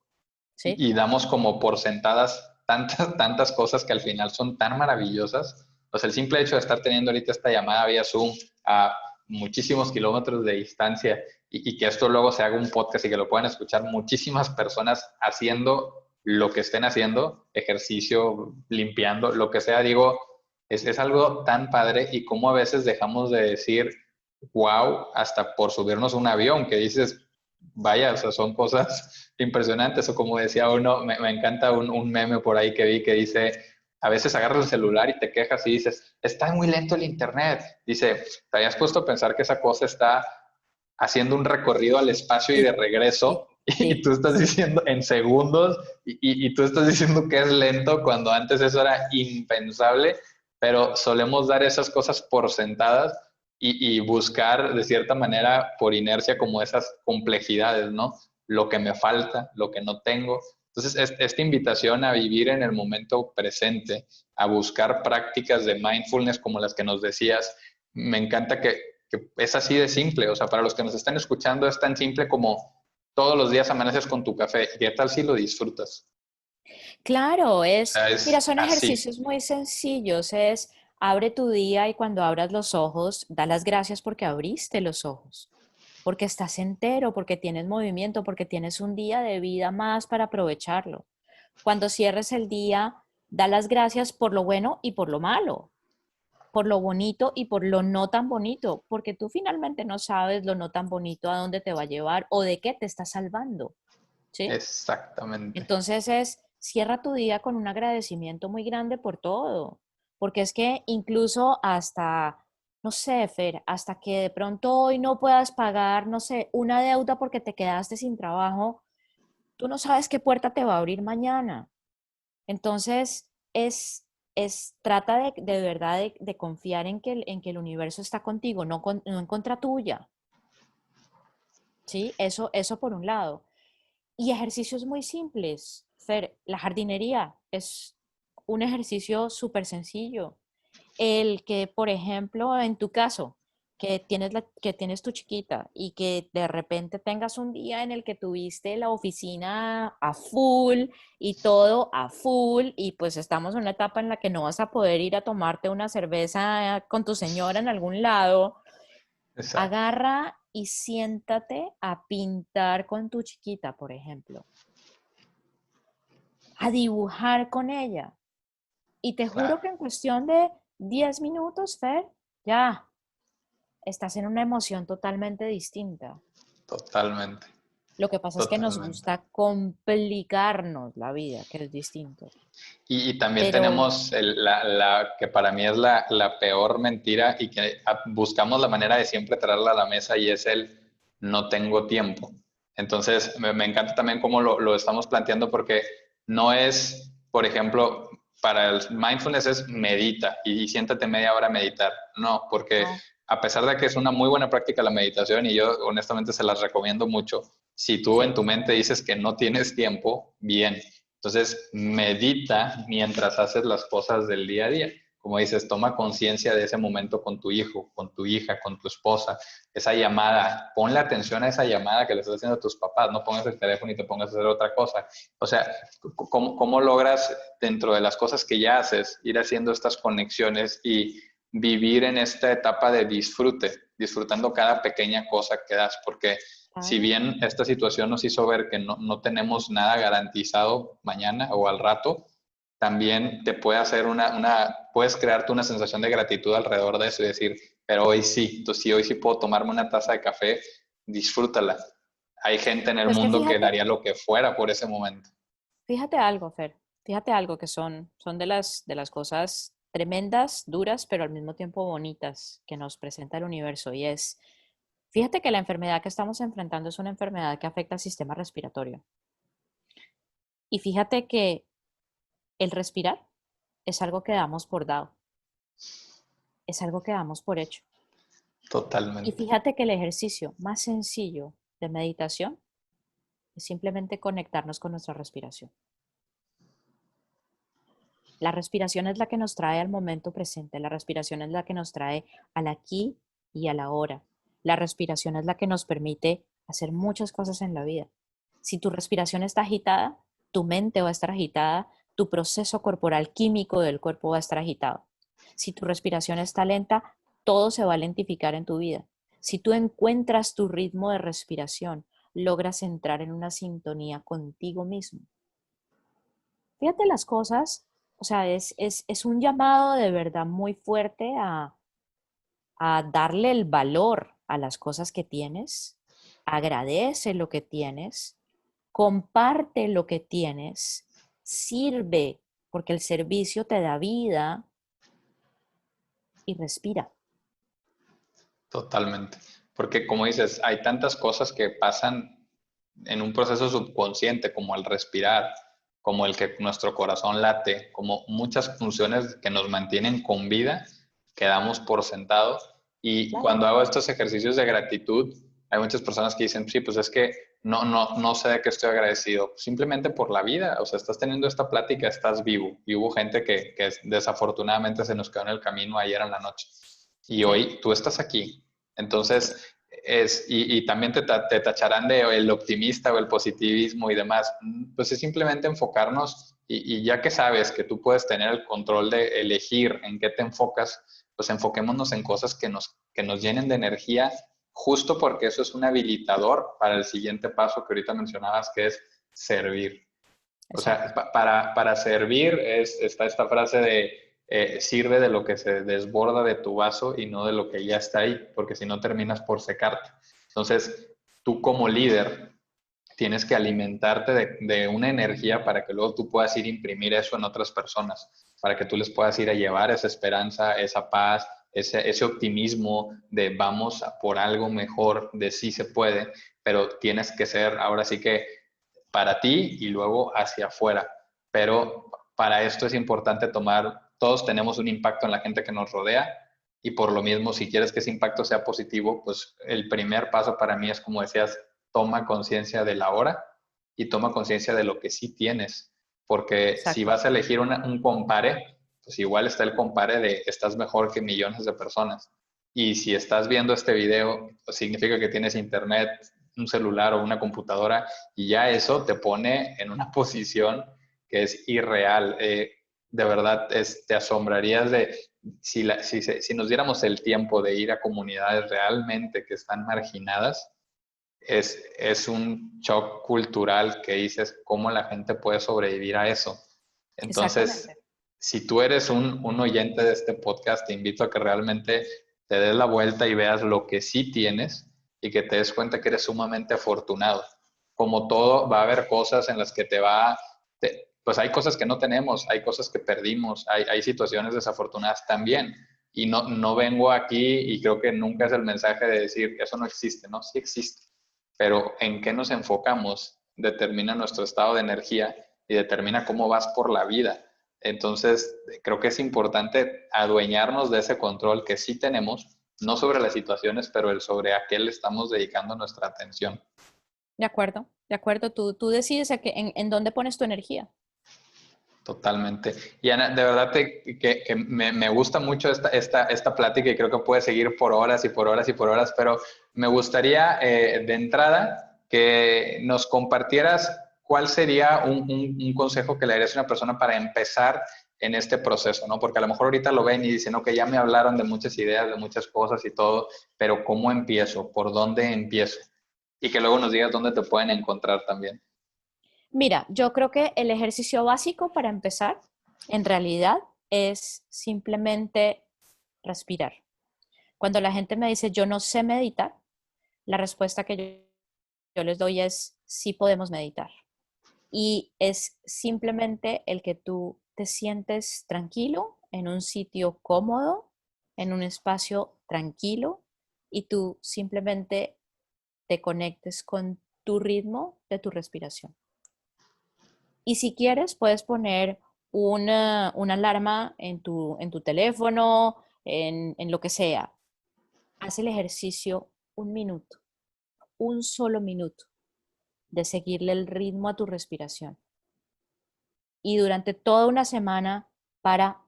[SPEAKER 2] sí.
[SPEAKER 1] y damos como por sentadas tantas cosas que al final son tan maravillosas? O sea, el simple hecho de estar teniendo ahorita esta llamada vía Zoom a muchísimos kilómetros de distancia y que esto luego se haga un podcast y que lo puedan escuchar muchísimas personas haciendo lo que estén haciendo, ejercicio, limpiando, lo que sea, digo, es algo tan padre y cómo a veces dejamos de decir, wow, hasta por subirnos a un avión, que dices, vaya, o sea, son cosas impresionantes. O como decía uno, me encanta un meme por ahí que vi que dice, a veces agarras el celular y te quejas y dices, está muy lento el internet. Dice, ¿te habías puesto a pensar que esa cosa está haciendo un recorrido al espacio y de
[SPEAKER 2] Sí, sí,
[SPEAKER 1] regreso? Y
[SPEAKER 2] sí,
[SPEAKER 1] tú estás
[SPEAKER 2] sí.
[SPEAKER 1] diciendo en segundos y tú estás diciendo que es lento cuando antes eso era impensable, pero solemos dar esas cosas por sentadas y buscar de cierta manera por inercia como esas complejidades, ¿no? Lo que me falta, lo que no tengo. Entonces, esta invitación a vivir en el momento presente, a buscar prácticas de mindfulness como las que nos decías, me encanta que es así de simple. O sea, para los que nos están escuchando es tan simple como todos los días amaneces con tu café. ¿Y qué tal si lo disfrutas?
[SPEAKER 2] Claro,
[SPEAKER 1] O sea,
[SPEAKER 2] mira,
[SPEAKER 1] es
[SPEAKER 2] son
[SPEAKER 1] así.
[SPEAKER 2] ejercicios muy sencillos, es abre tu día y cuando abras los ojos, da las gracias porque abriste los ojos, porque estás entero, porque tienes movimiento, porque tienes un día de vida más para aprovecharlo. Cuando cierres el día, da las gracias por lo bueno y por lo malo, por lo bonito y por lo no tan bonito, porque tú finalmente no sabes lo no tan bonito a dónde te va a llevar o de qué te está salvando, ¿sí?
[SPEAKER 1] Exactamente.
[SPEAKER 2] Entonces cierra tu día con un agradecimiento muy grande por todo, porque es que incluso hasta, no sé, Fer, hasta que de pronto hoy no puedas pagar, no sé, una deuda porque te quedaste sin trabajo, tú no sabes qué puerta te va a abrir mañana. Entonces, trata de verdad de confiar en que el universo está contigo, no en contra tuya, ¿sí? Eso por un lado. Y ejercicios muy simples. Fer, la jardinería es un ejercicio súper sencillo. El que, por ejemplo, en tu caso, que tienes tu chiquita y que de repente tengas un día en el que tuviste la oficina a full y todo a full y pues estamos en una etapa en la que no vas a poder ir a tomarte una cerveza con tu señora en algún lado,
[SPEAKER 1] Exacto.
[SPEAKER 2] agarra y siéntate a pintar con tu chiquita, por ejemplo, a dibujar con ella. Y te juro
[SPEAKER 1] Claro.
[SPEAKER 2] que en cuestión de 10 minutos, Fer, ya estás en una emoción totalmente distinta.
[SPEAKER 1] Totalmente.
[SPEAKER 2] Lo que pasa es que nos
[SPEAKER 1] Totalmente.
[SPEAKER 2] gusta complicarnos la vida, que es distinto.
[SPEAKER 1] Y también
[SPEAKER 2] Pero,
[SPEAKER 1] tenemos que para mí es la peor mentira y que buscamos la manera de siempre traerla a la mesa y es el no tengo tiempo. Entonces, me encanta también cómo lo estamos planteando porque no es, por ejemplo, para el mindfulness es medita y siéntate media hora a meditar. No, porque
[SPEAKER 2] no,
[SPEAKER 1] a pesar de que es una muy buena práctica la meditación y yo honestamente se las recomiendo mucho, si tú en
[SPEAKER 2] sí.
[SPEAKER 1] tu mente dices que no tienes tiempo, bien. Entonces, medita mientras haces las cosas del día a día. Como dices, toma conciencia de ese momento con tu hijo, con tu hija, con tu esposa, esa llamada, ponle atención a esa llamada que le estás haciendo a tus papás, no pongas el teléfono y te pongas a hacer otra cosa. O sea, ¿cómo logras dentro de las cosas que ya haces ir haciendo estas conexiones y vivir en esta etapa de disfrute, disfrutando cada pequeña cosa que das? Porque si
[SPEAKER 2] Claro.
[SPEAKER 1] bien esta situación nos hizo ver que no tenemos nada garantizado mañana o al rato, también te puede hacer puedes crearte una sensación de gratitud alrededor de eso y decir, pero hoy sí, entonces si hoy sí puedo tomarme una taza de café, disfrútala. Hay gente en el
[SPEAKER 2] Pero es que
[SPEAKER 1] mundo que daría lo que fuera por ese momento.
[SPEAKER 2] fíjate algo, Fer, fíjate algo que son de las cosas tremendas, duras, pero al mismo tiempo bonitas que nos presenta el universo. Y es, fíjate que la enfermedad que estamos enfrentando es una enfermedad que afecta al sistema respiratorio. Y fíjate que el respirar es algo que damos por dado, es algo que damos por hecho. Y
[SPEAKER 1] Totalmente.
[SPEAKER 2] fíjate que el ejercicio más sencillo de meditación es simplemente conectarnos con nuestra respiración. La respiración es la que nos trae al momento presente, la respiración es la que nos trae al aquí y a la ahora. La respiración es la que nos permite hacer muchas cosas en la vida. Si tu respiración está agitada, tu mente va a estar agitada, tu proceso corporal químico del cuerpo va a estar agitado. Si tu respiración está lenta, todo se va a lentificar en tu vida. Si tú encuentras tu ritmo de respiración, logras entrar en una sintonía contigo mismo. Fíjate las cosas, o sea, es un llamado de verdad muy fuerte a darle el valor a las cosas que tienes, agradece lo que tienes, comparte lo que tienes, sirve, porque el servicio te da vida y respira.
[SPEAKER 1] Totalmente. Porque como dices, hay tantas cosas que pasan en un proceso subconsciente, como el respirar, como el que nuestro corazón late, como muchas funciones que nos mantienen con vida, que damos por sentado. Y
[SPEAKER 2] Claro.
[SPEAKER 1] cuando hago estos ejercicios de gratitud, hay muchas personas que dicen, sí, pues es que no sé de qué estoy agradecido, simplemente por la vida, o sea, estás teniendo esta plática, estás vivo. Y hubo gente que desafortunadamente se nos quedó en el camino ayer en la noche. Y
[SPEAKER 2] Sí,
[SPEAKER 1] hoy tú estás aquí.
[SPEAKER 2] sí,
[SPEAKER 1] Entonces, y también te tacharán de el optimista o el positivismo y demás. Pues es simplemente enfocarnos y ya que sabes que tú puedes tener el control de elegir en qué te enfocas, pues enfoquémonos en cosas que nos llenen de energía, justo porque eso es un habilitador para el siguiente paso que ahorita mencionabas, que es servir. O sea,
[SPEAKER 2] exacto.
[SPEAKER 1] para servir está esta frase de sirve de lo que se desborda de tu vaso y no de lo que ya está ahí, porque si no terminas por secarte. Entonces, tú como líder tienes que alimentarte de una energía para que luego tú puedas ir a imprimir eso en otras personas, para que tú les puedas ir a llevar esa esperanza, esa paz, ese optimismo de vamos a por algo mejor, de sí se puede, pero tienes que ser ahora sí que para ti y luego hacia afuera. Pero para esto es importante todos tenemos un impacto en la gente que nos rodea y por lo mismo, si quieres que ese impacto sea positivo, pues el primer paso para mí es, como decías, toma conciencia de la hora y toma conciencia de lo que sí tienes. Porque si
[SPEAKER 2] Exacto.
[SPEAKER 1] vas a elegir un compare, pues igual está el compare de estás mejor que millones de personas. Y si estás viendo este video, pues significa que tienes internet, un celular o una computadora y ya eso te pone en una posición que es irreal. De verdad, te asombrarías de si nos diéramos el tiempo de ir a comunidades realmente que están marginadas, es un shock cultural que dices cómo la gente puede sobrevivir a eso. Entonces,
[SPEAKER 2] Exactamente.
[SPEAKER 1] si tú eres un oyente de este podcast, te invito a que realmente te des la vuelta y veas lo que sí tienes y que te des cuenta que eres sumamente afortunado. Como todo, va a haber cosas en las que pues hay cosas que no tenemos, hay cosas que perdimos, hay situaciones desafortunadas también. Y no vengo aquí y creo que nunca es el mensaje de decir que eso no existe, ¿no? Sí existe, pero en qué nos enfocamos determina nuestro estado de energía y determina cómo vas por la vida. Entonces, creo que es importante adueñarnos de ese control que sí tenemos, no sobre las situaciones, pero el sobre a qué le estamos dedicando nuestra atención.
[SPEAKER 2] De acuerdo, de acuerdo. Tú decides en dónde pones tu energía.
[SPEAKER 1] Totalmente. Y Ana, de verdad que me gusta mucho esta plática y creo que puede seguir por horas y por horas y por horas, pero me gustaría de entrada que nos compartieras cuál sería un consejo que le darías a una persona para empezar en este proceso, ¿no? Porque a lo mejor ahorita lo ven y dicen, ok, ya me hablaron de muchas ideas, de muchas cosas y todo, pero ¿cómo empiezo? ¿Por dónde empiezo? Y que luego nos digas dónde te pueden encontrar también.
[SPEAKER 2] Mira, yo creo que el ejercicio básico para empezar, en realidad, es simplemente respirar. Cuando la gente me dice yo no sé meditar, la respuesta que yo les doy es sí podemos meditar. Y es simplemente el que tú te sientes tranquilo en un sitio cómodo, en un espacio tranquilo y tú simplemente te conectes con tu ritmo de tu respiración. Y si quieres, puedes poner una alarma en tu teléfono, en lo que sea. Haz el ejercicio un minuto, un solo minuto de seguirle el ritmo a tu respiración. Y durante toda una semana para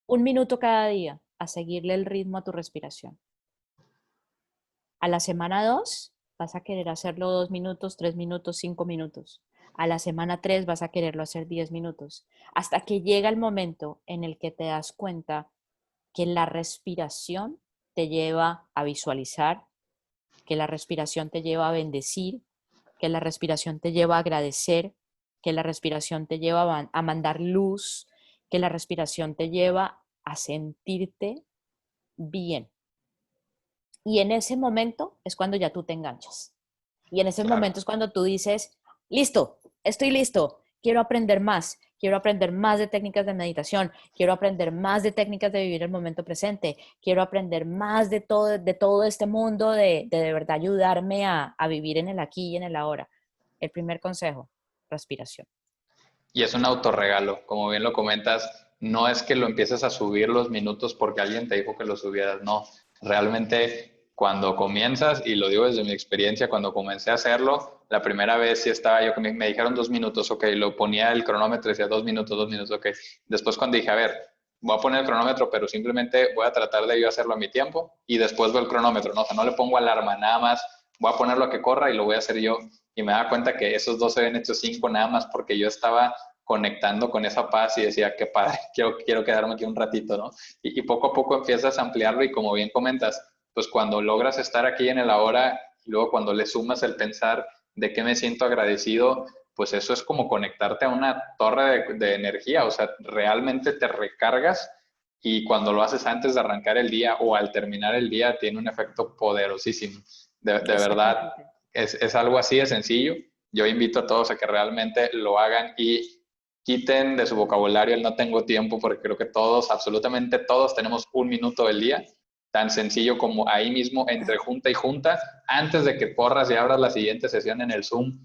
[SPEAKER 2] 1 minuto cada día a seguirle el ritmo a tu respiración. A la semana 2 vas a querer hacerlo 2 minutos, 3 minutos, 5 minutos. A la semana 3 vas a quererlo hacer 10 minutos. Hasta que llega el momento en el que te das cuenta que la respiración te lleva a visualizar, que la respiración te lleva a bendecir, que la respiración te lleva a agradecer, que la respiración te lleva a mandar luz, que la respiración te lleva a sentirte bien. Y en ese momento es cuando ya tú te enganchas. Y en ese
[SPEAKER 1] Claro.
[SPEAKER 2] momento es cuando tú dices, listo, estoy listo, quiero aprender más de técnicas de meditación, quiero aprender más de técnicas de vivir el momento presente, quiero aprender más de todo este mundo, de verdad ayudarme a vivir en el aquí y en el ahora. El primer consejo, respiración.
[SPEAKER 1] Y es un autorregalo, como bien lo comentas, no es que lo empieces a subir los minutos porque alguien te dijo que lo subieras, no, realmente cuando comienzas, y lo digo desde mi experiencia, cuando comencé a hacerlo, la primera vez sí estaba yo, me dijeron 2 minutos, ok, lo ponía el cronómetro y decía 2 minutos, ok. Después cuando dije, a ver, voy a poner el cronómetro, pero simplemente voy a tratar de yo hacerlo a mi tiempo y después veo el cronómetro, ¿no? O sea, no le pongo alarma, nada más voy a ponerlo a que corra y lo voy a hacer yo. Y me da cuenta que esos dos se habían hecho 5 nada más porque yo estaba conectando con esa paz y decía, qué padre, quiero quedarme aquí un ratito, ¿no? Y poco a poco empiezas a ampliarlo y como bien comentas, pues cuando logras estar aquí en el ahora y luego cuando le sumas el pensar de qué me siento agradecido, pues eso es como conectarte a una torre de energía, o sea, realmente te recargas y cuando lo haces antes de arrancar el día o al terminar el día tiene un efecto poderosísimo. De verdad,
[SPEAKER 2] Exactamente.
[SPEAKER 1] es algo así de sencillo. Yo invito a todos a que realmente lo hagan y quiten de su vocabulario el no tengo tiempo, porque creo que todos, absolutamente todos, tenemos 1 minuto del día, tan sencillo como ahí mismo, entre junta y junta, antes de que corras y abras la siguiente sesión en el Zoom,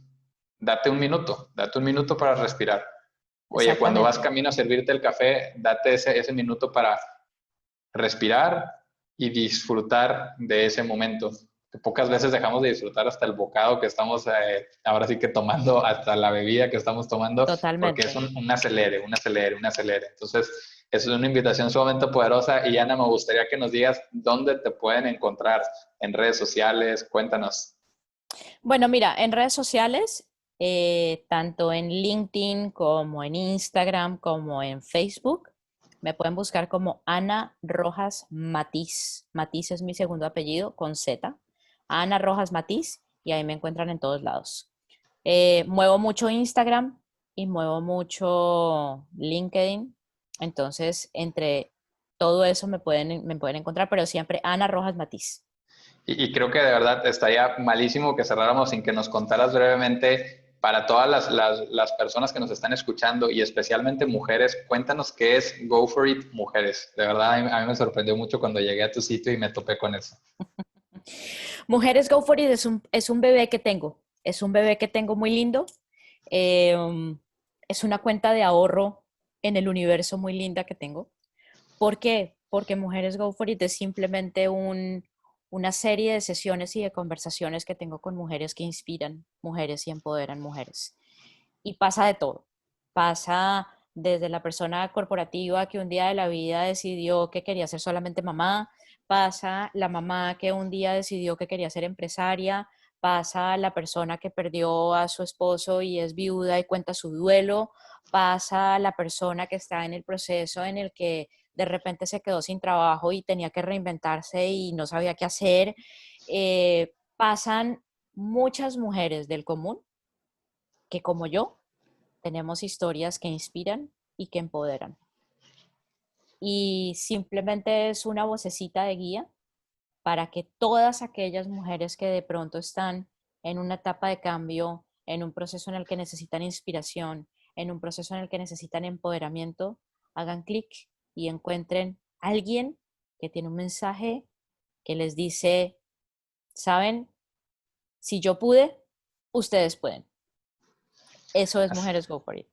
[SPEAKER 1] date 1 minuto para respirar. Oye, cuando vas
[SPEAKER 2] Exactamente.
[SPEAKER 1] camino a servirte el café, date ese minuto para respirar y disfrutar de ese momento. Que pocas veces dejamos de disfrutar hasta el bocado que estamos ahora sí que tomando, hasta la bebida que estamos tomando, porque es
[SPEAKER 2] Totalmente.
[SPEAKER 1] un acelere, un acelere, un acelere. Entonces, es una invitación sumamente poderosa y Ana, me gustaría que nos digas dónde te pueden encontrar en redes sociales, cuéntanos.
[SPEAKER 2] Bueno, mira, en redes sociales, tanto en LinkedIn como en Instagram como en Facebook, me pueden buscar como Ana Rojas Matiz. Matiz es mi segundo apellido con Z. Ana Rojas Matiz y ahí me encuentran en todos lados. Muevo mucho Instagram y muevo mucho LinkedIn. Entonces, entre todo eso me pueden encontrar, pero siempre Ana Rojas Matiz.
[SPEAKER 1] Y creo que de verdad estaría malísimo que cerráramos sin que nos contaras brevemente para todas las personas que nos están escuchando y especialmente mujeres, cuéntanos qué es Go For It Mujeres. De verdad, a mí me sorprendió mucho cuando llegué a tu sitio y me topé con eso.
[SPEAKER 2] Mujeres Go For It es un bebé que tengo. Es un bebé que tengo muy lindo. Eh, um, es una cuenta de ahorro en el universo muy linda que tengo. ¿Por qué? Porque Mujeres Go For It es simplemente una serie de sesiones y de conversaciones que tengo con mujeres que inspiran mujeres y empoderan mujeres. Y pasa de todo. Pasa desde la persona corporativa que un día de la vida decidió que quería ser solamente mamá, pasa la mamá que un día decidió que quería ser empresaria, pasa la persona que perdió a su esposo y es viuda y cuenta su duelo, pasa la persona que está en el proceso en el que de repente se quedó sin trabajo y tenía que reinventarse y no sabía qué hacer. Pasan muchas mujeres del común que como yo tenemos historias que inspiran y que empoderan. Y simplemente es una vocecita de guía para que todas aquellas mujeres que de pronto están en una etapa de cambio, en un proceso en el que necesitan inspiración, en un proceso en el que necesitan empoderamiento, hagan clic y encuentren a alguien que tiene un mensaje que les dice, saben, si yo pude, ustedes pueden. Eso es
[SPEAKER 1] Así,
[SPEAKER 2] Mujeres Go For It.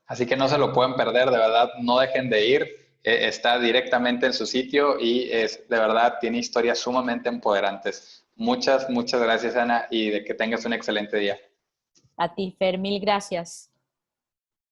[SPEAKER 1] así que no se lo pueden perder, de verdad, no dejen de ir. Está directamente en su sitio y de verdad tiene historias sumamente empoderantes. Muchas gracias, Ana, y de que tengas un excelente día.
[SPEAKER 2] A ti, Fer, mil gracias.